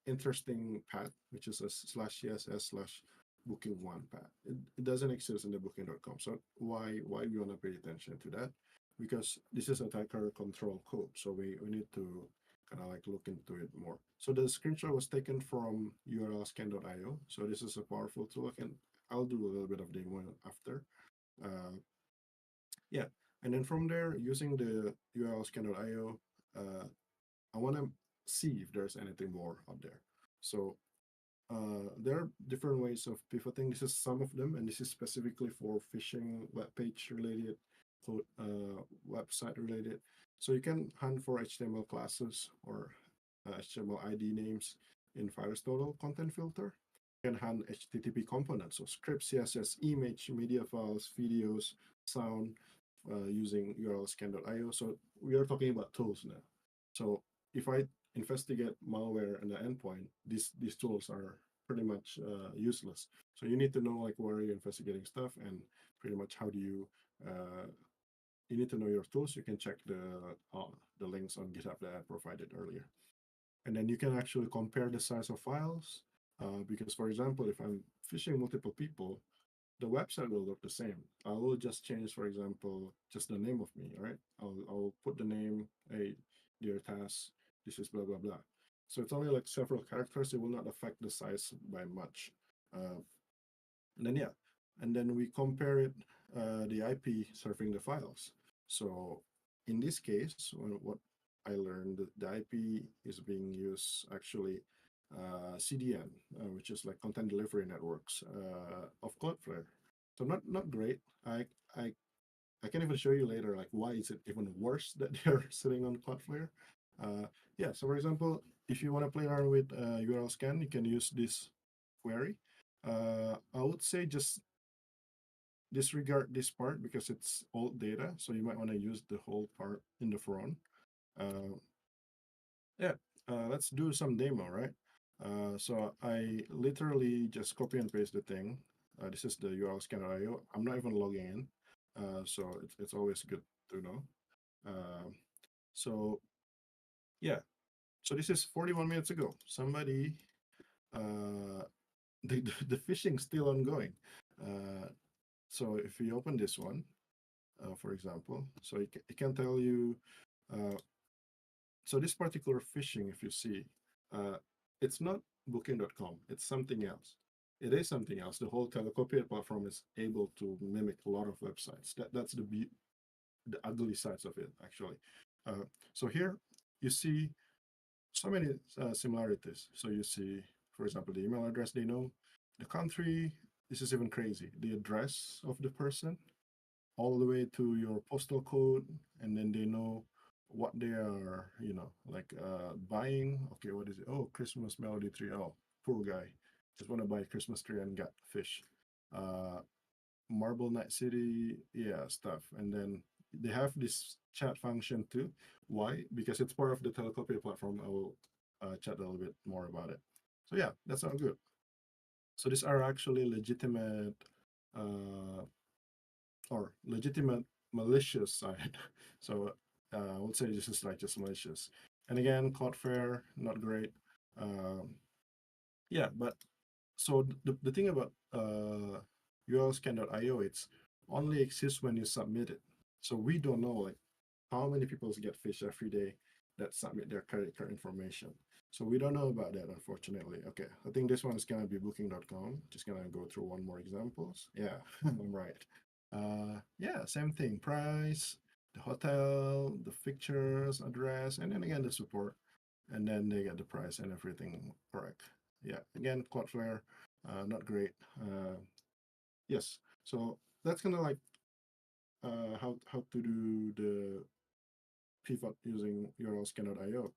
interesting path, which is a slash CSS slash booking one path. It doesn't exist in the booking.com. So why we want to pay attention to that? Because this is attacker control code. So we need to kind of like look into it more. So the screenshot was taken from urlscan.io. So this is a powerful tool. I'll do a little bit of demo after. Uh, yeah, and then from there, using the urlscan.io, I want to see if there's anything more out there. So there are different ways of pivoting. This is some of them, and this is specifically for phishing, web page related, website related. So you can hunt for HTML classes or HTML ID names in Firestore content filter. You can hunt HTTP components, so script, CSS, image, media files, videos, sound, using urlscan.io. So we are talking about tools now. So if I investigate malware in the endpoint, these tools are pretty much useless. So you need to know like where you're investigating stuff, and pretty much how do you need to know your tools. You can check the links on GitHub that I provided earlier, and then you can actually compare the size of files. Because for example, if I'm phishing multiple people, the website will look the same. I will just change, for example, just the name of me, right? I'll put the name, hey, dear task, this is blah blah blah. So it's only like several characters. It will not affect the size by much. And then yeah, and then we compare it the IP serving the files. So in this case, what I learned, the IP is being used actually CDN, which is like content delivery networks of Cloudflare. So not great. I I can even show you later like why is it even worse that they're sitting on Cloudflare. Yeah, so for example, if you want to play around with URL scan, you can use this query. I would say just disregard this part because it's old data, so you might want to use the whole part in the front. Uh, yeah, let's do some demo, right? So I literally just copy and paste the thing. This is the URL scanner.io. I'm not even logging in, so it's always good to know. Um, so yeah, so this is 41 minutes ago. Somebody, uh, the phishing still ongoing. Uh, so if we open this one, for example, so it can tell you. Uh, so this particular phishing, if you see, uh, it's not booking.com. It's something else. It is something else. The whole Telekopye platform is able to mimic a lot of websites. That's the ugly sides of it, actually. So here you see so many similarities. So you see, for example, the email address they know, the country. This is even crazy. The address of the person, all the way to your postal code, and then they know what they are, like buying. Okay, what is it? Oh, Christmas melody tree. Oh, poor guy, just want to buy a Christmas tree and got fish. Uh, Marble Night City, yeah, stuff. And then they have this chat function too. Why? Because it's part of the Telekopye platform. I will chat a little bit more about it. So yeah, that's all good. So these are actually legitimate uh, or legitimate malicious side. So I would say this is like just malicious. And again, Cloudflare, not great. Um, yeah, but so the thing about urlscan.io, it's only exists when you submit it. So we don't know like how many people get phished every day that submit their credit card information. So we don't know about that, unfortunately. Okay, I think this one is gonna be booking.com. Just gonna go through one more examples. Yeah, I'm right. Yeah, same thing. Price, the hotel, the pictures, address, and then again the support, and then they get the price and everything correct. Yeah, again Cloudflare, not great. Yes, so that's kind of like how to do the pivot using urlscan.io.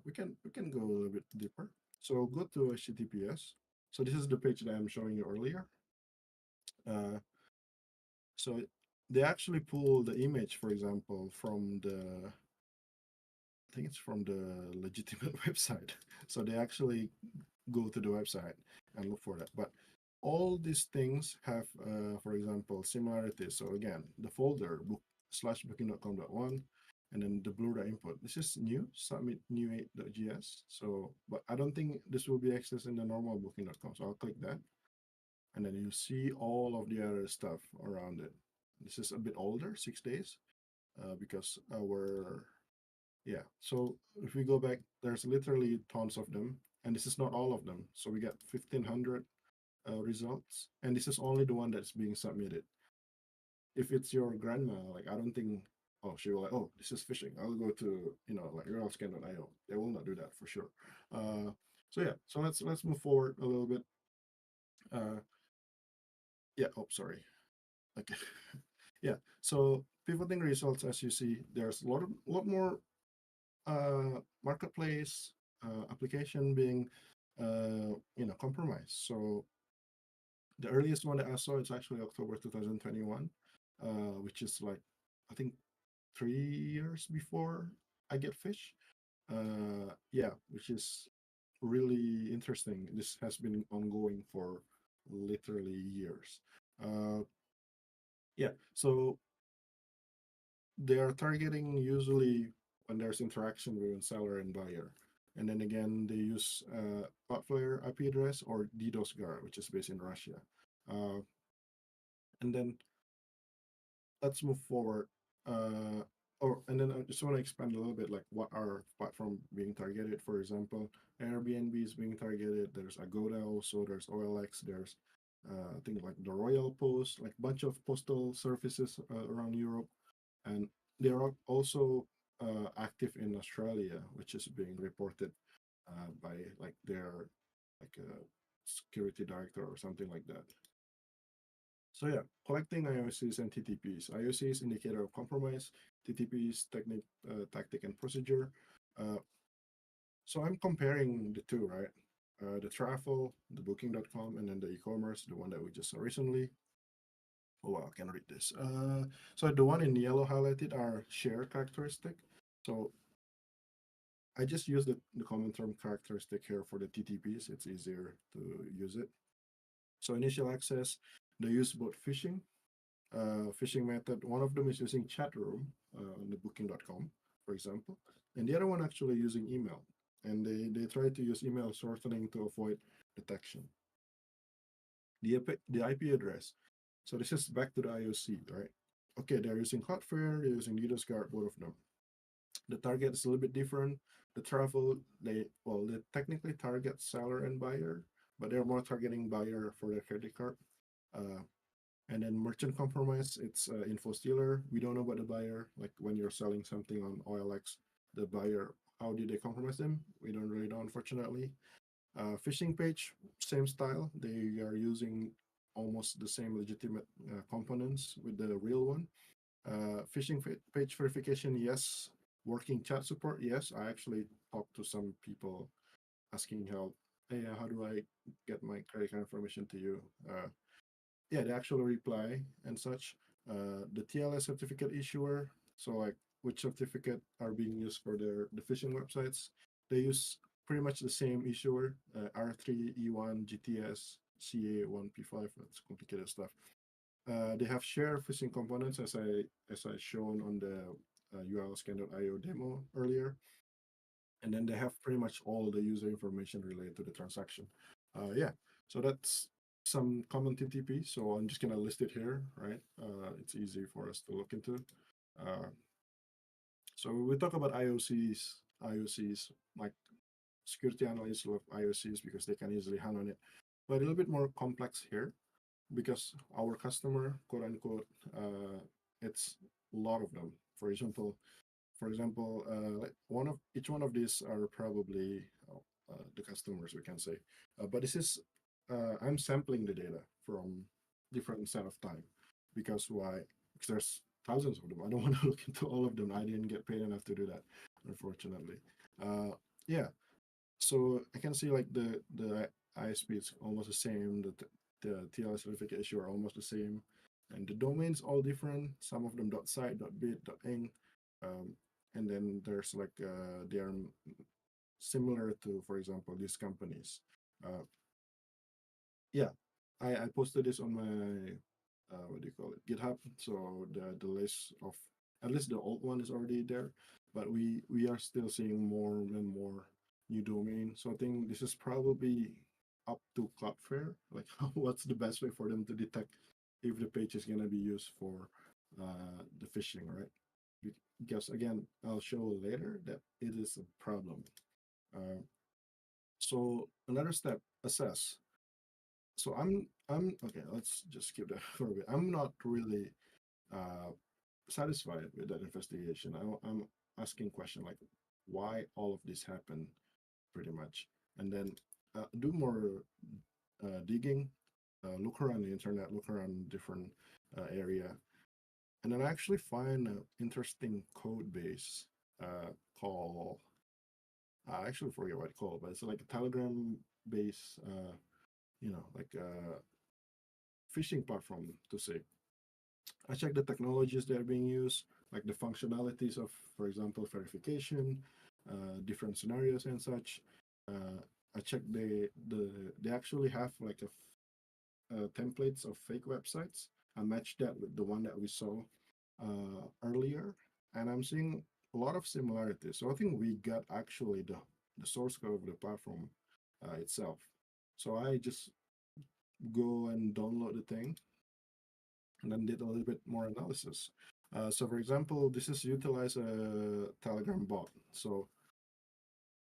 We can go a little bit deeper. So go to HTTPS. So this is the page that I'm showing you earlier. Uh, so they actually pull the image, for example, from I think it's from the legitimate website. So they actually go to the website and look for that. But all these things have, for example, similarities. So again, the folder book/booking.com.1, and then the blur input. This is new, submit new 8.js. So, but I don't think this will be accessed in the normal booking.com. So I'll click that. And then you see all of the other stuff around it. This is a bit older, 6 days, because yeah. So if we go back, there's literally tons of them, and this is not all of them. So we got 1,500 results, and this is only the one that's being submitted. If it's your grandma, like I don't think, oh, she will like, oh, this is phishing. I'll go to like urlscan.io. They will not do that for sure. So yeah, so let's move forward a little bit. Yeah. Oh, sorry. Okay. Yeah. So pivoting results, as you see, there's a lot more marketplace application being compromised. So the earliest one that I saw is actually October 2021, which is like I think 3 years before I get fish. Yeah, which is really interesting. This has been ongoing for literally years. Yeah, so they are targeting usually when there's interaction between seller and buyer. And then again, they use Cloudflare IP address or DDoSgar, which is based in Russia. And then let's move forward. or and then I just want to expand a little bit, like what are platform being targeted. For example, Airbnb is being targeted. There's Agoda also. There's OLX. There's I think like the Royal Post, like bunch of postal services around Europe, and they are also active in Australia, which is being reported by like their like a security director or something like that. So yeah, collecting IOCs and TTPs. IOC is indicator of compromise. TTP is technique, tactic, and procedure. Uh, so I'm comparing the two, right? The travel, the booking.com, and then the e-commerce, the one that we just saw recently. Oh, wow, I can read this. So the one in yellow highlighted are share characteristic. So I just use the common term characteristic here for the TTPs. It's easier to use it. So initial access, they use both phishing method. One of them is using chat room on the booking.com, for example, and the other one actually using email. And they try to use email shortening to avoid detection. The IP address. So this is back to the IOC, right? Okay, they're using Cloudflare, they're using DDoS Guard, both of them. The target is a little bit different. The travel, they technically target seller and buyer, but they're more targeting buyer for their credit card. Uh, and then merchant compromise, it's info stealer. We don't know about the buyer. Like when you're selling something on OLX, the buyer, how did they compromise them? We don't really know, unfortunately. Phishing page, same style. They are using almost the same legitimate components with the real one. Phishing page verification, yes. Working chat support, yes. I actually talked to some people asking help. Hey, how do I get my credit card information to you? Yeah, the actual reply and such. The TLS certificate issuer, so like which certificate are being used for the phishing websites. They use pretty much the same issuer, R3, E1, GTS, CA1P5. That's complicated stuff. They have shared phishing components as I shown on the urlscan.io demo earlier, and then they have pretty much all the user information related to the transaction. Yeah, so that's some common TTP. So I'm just gonna list it here, right? It's easy for us to look into. Uh, so we talk about IOCs like security analysts love IOCs because they can easily handle it, but a little bit more complex here because our customer, quote unquote, it's a lot of them. For example, like each one of these are probably the customers, we can say. But this is I'm sampling the data from different set of time because why? Because there's thousands of them. I don't want to look into all of them. I didn't get paid enough to do that, unfortunately. Yeah, so I can see like the ISP is almost the same. The TLS certificate issue are almost the same, and the domains all different. Some of them .site, .bit, .ing, um, and then there's like they are similar to, for example, these companies. Uh, yeah, I posted this on my what do you call it, GitHub. So the list of at least the old one is already there, but we are still seeing more and more new domains. So I think this is probably up to Cloudflare, like what's the best way for them to detect if the page is gonna be used for the phishing, right? Because again, I'll show later that it is a problem. Uh, so another step, assess. So I'm okay. Let's just skip that for a bit. I'm not really uh, satisfied with that investigation. I'm asking question like why all of this happened, pretty much, and then do more digging, look around the internet, look around different area, and then I actually find an interesting code base called I actually forget what it's called, but it's like a Telegram base, like a phishing platform to say. I check the technologies that are being used, like the functionalities of, for example, verification, different scenarios and such. I check they actually have like templates of fake websites. I matched that with the one that we saw earlier, and I'm seeing a lot of similarities. So I think we got actually the source code of the platform itself. So I just go and download the thing and then did a little bit more analysis. So for example, this is utilize a Telegram bot. So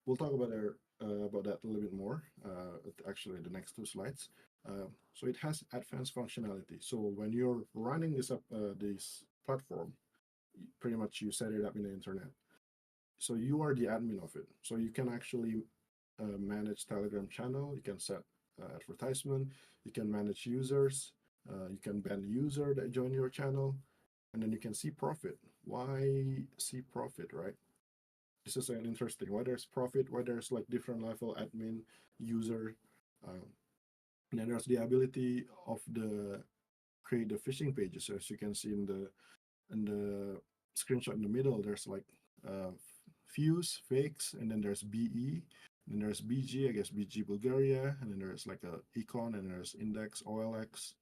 we'll talk about that a little bit more. Actually, the next two slides. So it has advanced functionality. So when you're running this platform, pretty much you set it up in the internet. So you are the admin of it. So you can actually manage Telegram channel. You can set advertisement. You can manage users. You can ban user that join your channel, and then you can see profit. Why see profit, right? This is an interesting. Why there's profit? Why there's like different level admin, user, and then there's the ability of the create the phishing pages. So as you can see in the screenshot in the middle, there's like fuse, fakes, and then there's BE, and then there's BG, I guess BG Bulgaria, and then there's like a econ, and there's index, OLX,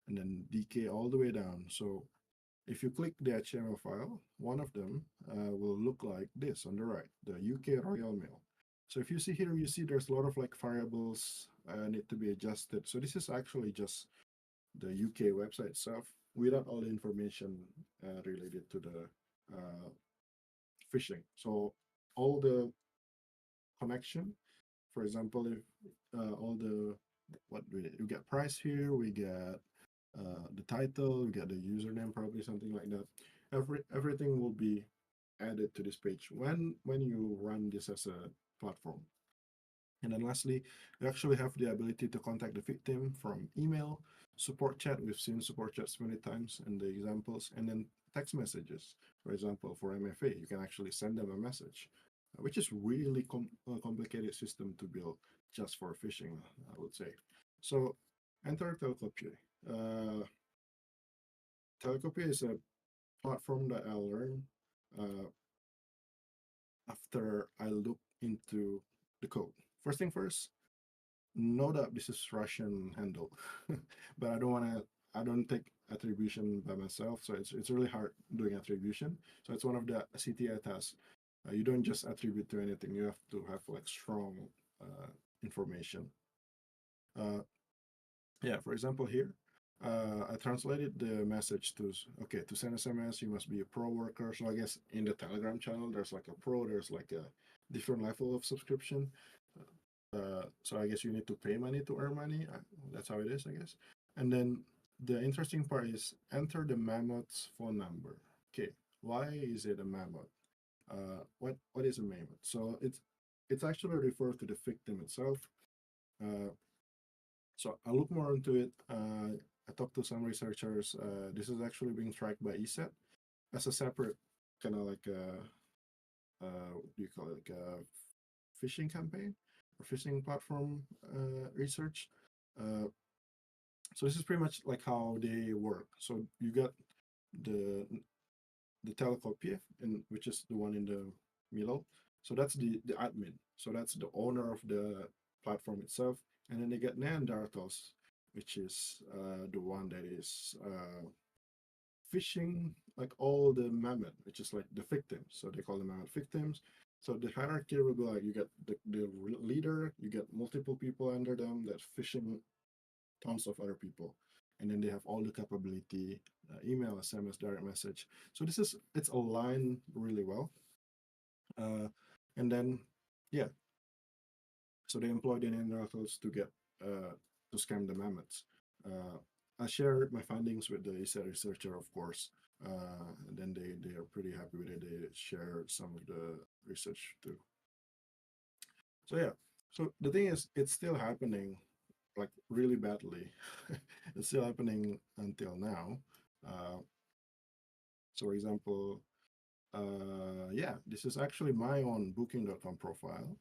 and then DK all the way down. So if you click the HTML file, one of them will look like this on the right, the UK Royal Mail. So if you see here, you see there's a lot of like variables need to be adjusted. So this is actually just the UK website itself without all the information related to the phishing. So all the connection, for example, if all the what we get price here, we get the title, we get the username, probably something like that. Everything will be added to this page when you run this as a platform. And then lastly, you actually have the ability to contact the victim from email, support chat. We've seen support chats many times in the examples, and then text messages. For example, for MFA, you can actually send them a message, which is really complicated system to build just for phishing, I would say. So enter Telekopye. Telekopye is a platform that I learned uh, after I looked into the code. First thing first, know that this is Russian handle, but I don't take attribution by myself, so it's really hard doing attribution. So it's one of the CTI tasks. You don't just attribute to anything. You have to have like strong information. Uh, yeah, for example here, I translated the message to okay, to send SMS you must be a pro worker. So I guess in the Telegram channel there's like a pro, there's like a different level of subscription. So I guess you need to pay money to earn money. That's how it is, I guess. And then the interesting part is enter the mammoth's phone number. Okay, why is it a mammoth? What is a mammoth? So it's actually referred to the victim itself. So I look more into it. I talked to some researchers. This is actually being tracked by ISSET as a separate kind of like what do you call it, like a phishing campaign or phishing platform research. Uh, so this is pretty much like how they work. So you got the the Telekopye, which is the one in the middle. So that's the admin. So that's the owner of the platform itself. And then they get Neanderthals, which is the one that is phishing like all the mammoth, which is like the victims. So they call them mammoth victims. So the hierarchy will be like you get the leader, you get multiple people under them that phishing tons of other people, and then they have all the capability, email, SMS, direct message. So it's aligned really well. And then yeah, so they employ the Neanderthals to get to scam the mammoths. I shared my findings with the ISA researcher, of course. And then they are pretty happy with it. They shared some of the research too. So yeah, so the thing is, it's still happening like really badly. It's still happening until now. Uh, so for example, yeah, this is actually my own booking.com profile.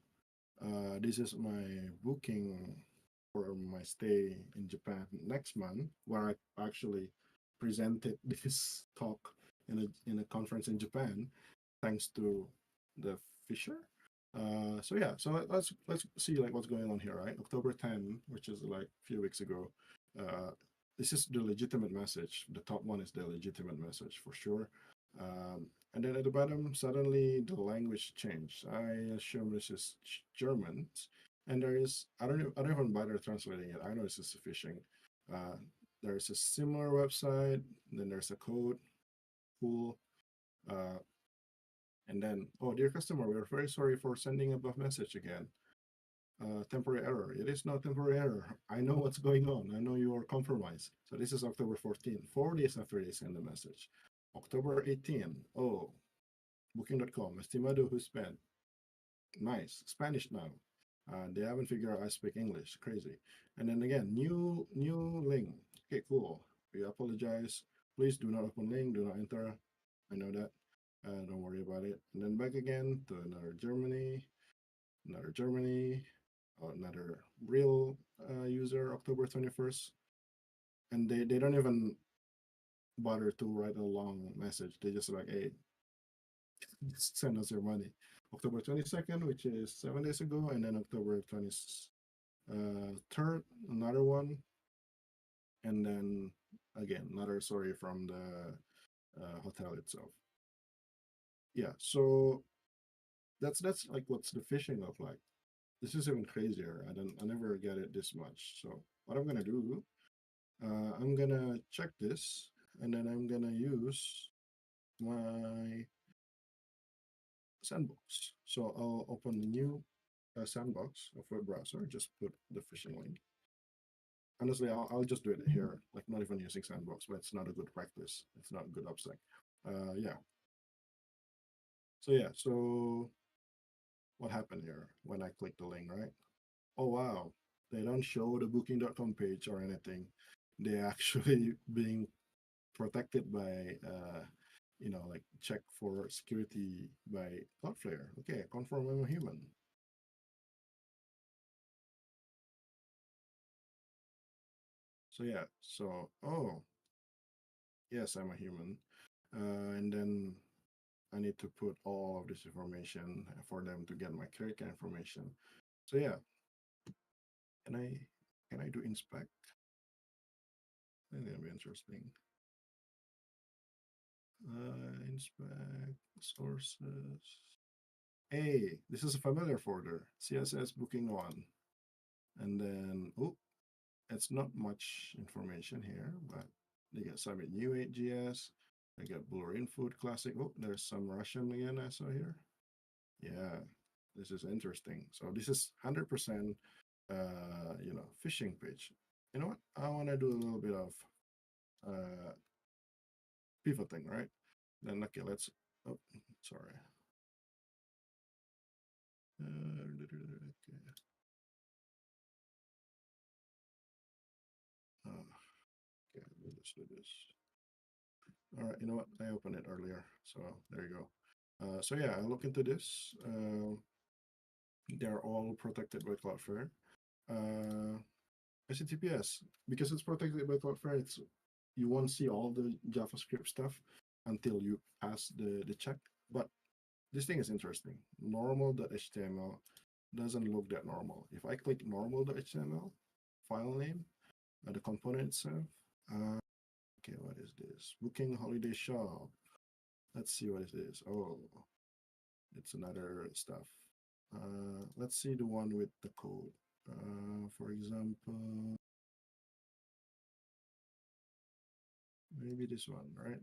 This is my booking for my stay in Japan next month, where I actually presented this talk in a conference in Japan, thanks to the Fisher. So yeah, so let's see like what's going on here, right? October 10, which is like a few weeks ago. This is the legitimate message. The top one is the legitimate message for sure. And then at the bottom, suddenly the language changed. I assume this is German, and there is I don't even bother translating it. I know this is phishing. There's a similar website. Then there's a code. cool. And then, oh, dear customer, we're very sorry for sending above message again. Temporary error. It is not temporary error. I know what's going on. I know you are compromised. So this is October 14, 4 days after they send the message. October 18, oh, booking.com, estimado who spent. Nice, Spanish now. They haven't figured out I speak English. Crazy. And then again, new link. Okay, cool. We apologize. Please do not open link. Do not enter. I know that. Don't worry about it. And then back again to another Germany, another real user, October 21st. And they don't even bother to write a long message. They just like, hey, just send us your money. October 22nd, which is 7 days ago, and then October 23rd, another one. And then again, another story from the hotel itself. Yeah, so that's like what's the phishing look like. This is even crazier. I never get it this much. So what I'm gonna do, I'm gonna check this, and then I'm gonna use my sandbox. So I'll open the new sandbox of web browser. Just put the phishing link. Honestly, I'll just do it here, like not even using sandbox, but it's not a good practice. It's not a good upsec. Yeah. So yeah, so what happened here when I click the link, right? Oh wow, they don't show the booking.com page or anything. They actually being protected by like check for security by Cloudflare. Okay, confirm I'm a human. So yeah, so oh yes, I'm a human. And then I need to put all of this information for them to get my credit card information. So yeah, can I do inspect? I think that'll be interesting. Inspect sources. Hey, this is a familiar folder. CSS booking one. And then, oh, it's not much information here, but they get submit new 8GS. I got Bulgarian food classic. Oh, there's some Russian again I saw here. Yeah, this is interesting. So this is 100% phishing page. You know what? I want to do a little bit of pivoting, right? Then okay, let's. Oh, sorry. Okay. Okay, let's do this. All right, you know what? I opened it earlier, so there you go. So yeah, I look into this. They're all protected by Cloudflare. HTTPS, because it's protected by Cloudflare, you won't see all the JavaScript stuff until you pass the check. But this thing is interesting. Normal.html doesn't look that normal. If I click normal.html, file name, the component itself, okay, what is this? Booking holiday shop. Let's see what it is. Oh, it's another stuff. Let's see the one with the code. For example, maybe this one, right?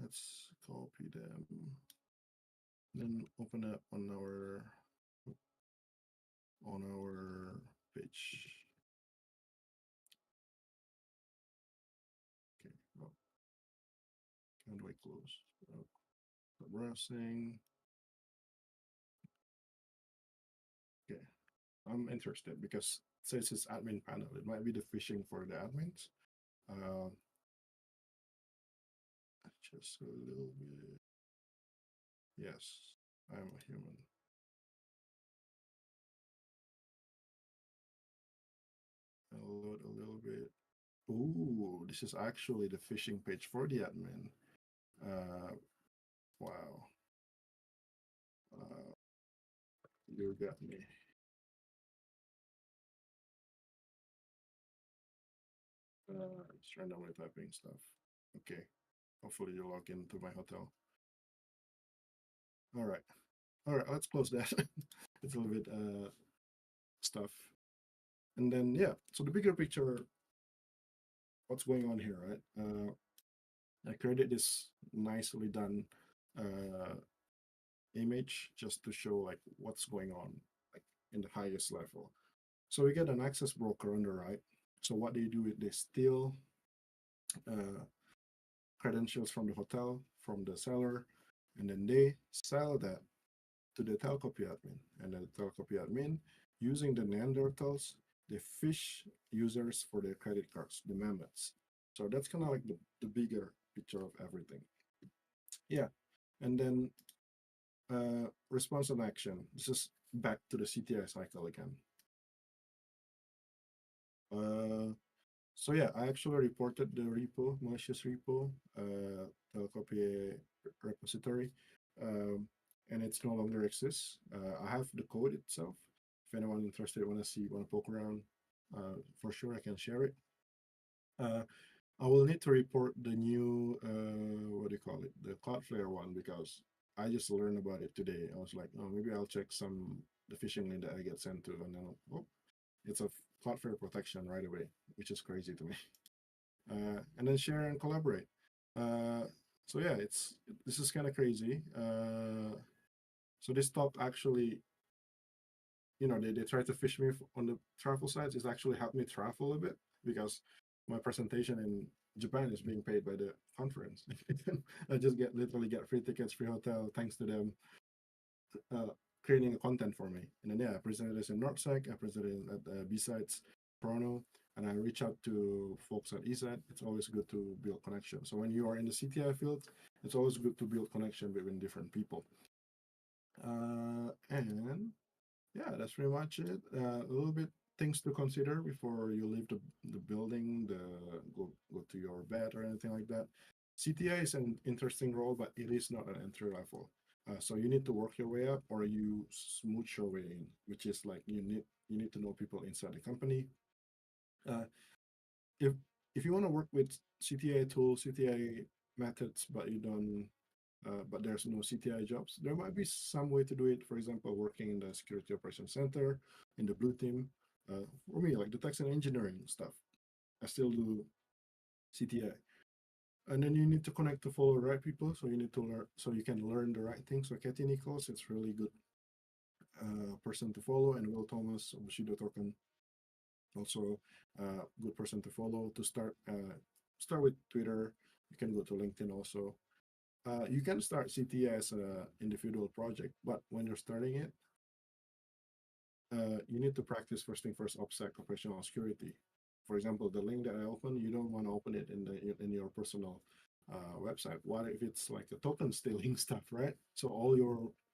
Let's copy them. Then open up on our page. Okay, well, how do I close? Oh, the browsing. Okay, I'm interested because it says it's admin panel. It might be the phishing for the admins. Just a little bit. Yes, I'm a human. I'll load a little bit. Ooh, this is actually the phishing page for the admin. Wow. You got me. Just randomly typing stuff. Okay. Hopefully you log into my hotel. All right. All right, let's close that. It's a little bit stuff. And then yeah, so the bigger picture, what's going on here, right? I created this nicely done image just to show like what's going on like in the highest level. So we get an access broker on the right. So what they do is they steal uh, credentials from the hotel, from the seller, and then they sell that to the Telekopye admin. And the Telekopye admin, using the Neanderthals, they fish users for their credit cards, the mammoths. So that's kind of like the bigger picture of everything. Yeah. And then response and action. This is back to the CTI cycle again. Uh, so yeah, I actually reported the repo, malicious repo, Telekopye repository, um, and it's no longer exists. I have the code itself. If anyone interested, want to see, want to poke around, for sure I can share it. I will need to report the new, what do you call it, the Cloudflare one, because I just learned about it today. I was like, oh, maybe I'll check the phishing link that I get sent to, and then oh, it's a Cloudflare protection right away, which is crazy to me. And then share and collaborate. Uh, so yeah, this is kind of crazy. So this talk actually, they try to fish me on the travel sites. It's actually helped me travel a bit because my presentation in Japan is being paid by the conference. I just literally get free tickets, free hotel, thanks to them uh, creating a content for me. And then yeah, I presented this in NorthSec, I presented at B-Sites Toronto, and I reach out to folks at ESET. It's always good to build connection. So when you are in the CTI field, it's always good to build connection between different people. And yeah, that's pretty much it. A little bit things to consider before you leave the building, go to your bed or anything like that. CTI is an interesting role, but it is not an entry level. So you need to work your way up, or you smooch your way in, which is like you need to know people inside the company. Uh, if if you want to work with CTI tools, CTI methods, but you don't but there's no CTI jobs. There might be some way to do it. For example, working in the Security Operations Center, in the blue team. For me, like detection engineering stuff, I still do CTI. And then you need to connect to follow the right people. So you need to learn, so you can learn the right things. So Katie Nichols, it's really good person to follow, and Will Thomas, Bushido Token, also good person to follow to start. Start with Twitter. You can go to LinkedIn also. You can start CTI as an individual project, but when you're starting it, you need to practice first thing first, OPSEC, operational security. For example, the link that I open, you don't want to open it in your personal website. What if it's like a token stealing stuff, right? So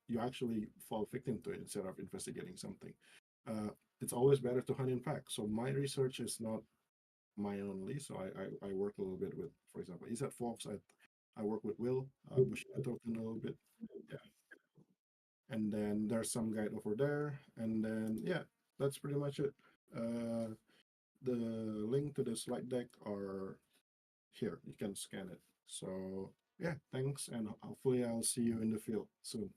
you actually fall victim to it instead of investigating something. It's always better to hunt in pack. So my research is not mine only. So I work a little bit with, for example, ESET folks. I work with Will, Bushido Token a little bit. Yeah. And then there's some guide over there. And then, yeah, that's pretty much it. Uh, the link to the slide deck are here. You can scan it. So, yeah, thanks. And hopefully I'll see you in the field soon.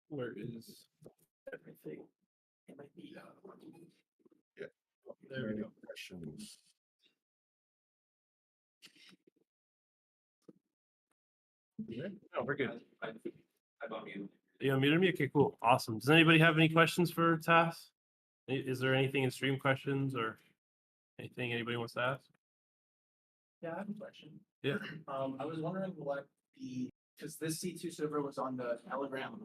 Where is Everything. It might be. Yeah. there we Any go. questions? Oh, we're good. You unmuted me? Okay, cool. Awesome. Does anybody have any questions for Tas? Is there anything in stream questions or anything anybody wants to ask? Yeah, I have a question. Yeah. I was wondering what because this C2 server was on the Telegram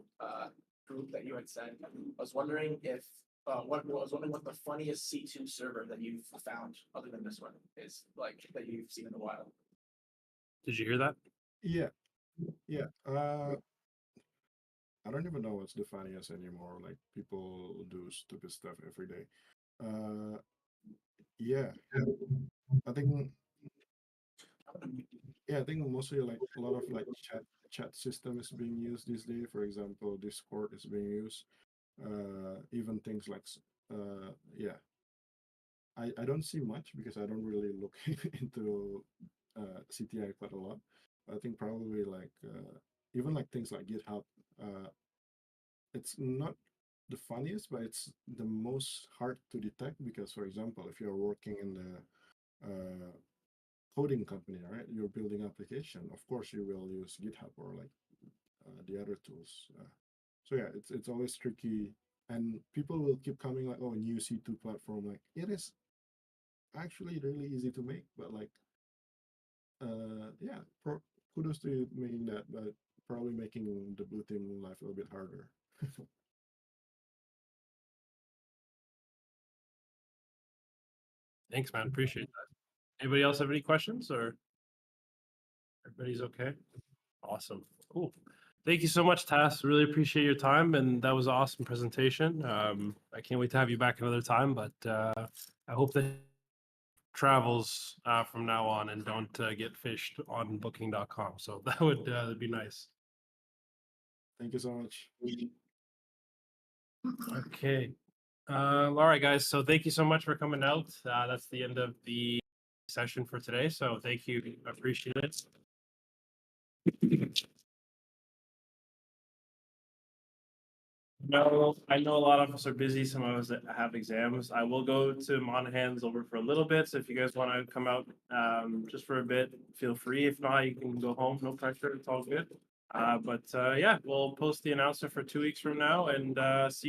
group that you had sent. I was wondering if I was wondering what the funniest C2 server that you've found other than this one is, like, that you've seen in the wild. Did you hear that? Yeah. Yeah. I don't even know what's the funniest anymore. Like people do stupid stuff every day. Yeah. I think I think mostly like a lot of like chat system is being used these days. For example, Discord is being used. Even things like yeah. I don't see much because I don't really look into CTI quite a lot. I think probably like even like things like GitHub. it's not the funniest, but it's the most hard to detect because, for example, if you're working in the coding company, right? You're building application. Of course, you will use GitHub or like the other tools. So yeah, it's always tricky, and people will keep coming like, oh, new C2 platform. Like it is actually really easy to make, but like, yeah, kudos to you making that, but probably making the blue team life a little bit harder. Thanks, man. Appreciate that. Anybody else have any questions, or everybody's okay? Awesome. Cool. Thank you so much, Tass. Really appreciate your time, and that was an awesome presentation. I can't wait to have you back another time, but I hope that travels from now on and don't get fished on booking.com. So that would be nice. Thank you so much. Okay. All right, guys. So thank you so much for coming out. That's the end of the session for today. So thank you. I appreciate it. No, I know a lot of us are busy. Some of us have exams. I will go to Monahan's over for a little bit. So if you guys want to come out just for a bit, feel free. If not, you can go home. No pressure. It's all good. But yeah, we'll post the announcement for 2 weeks from now and see you then.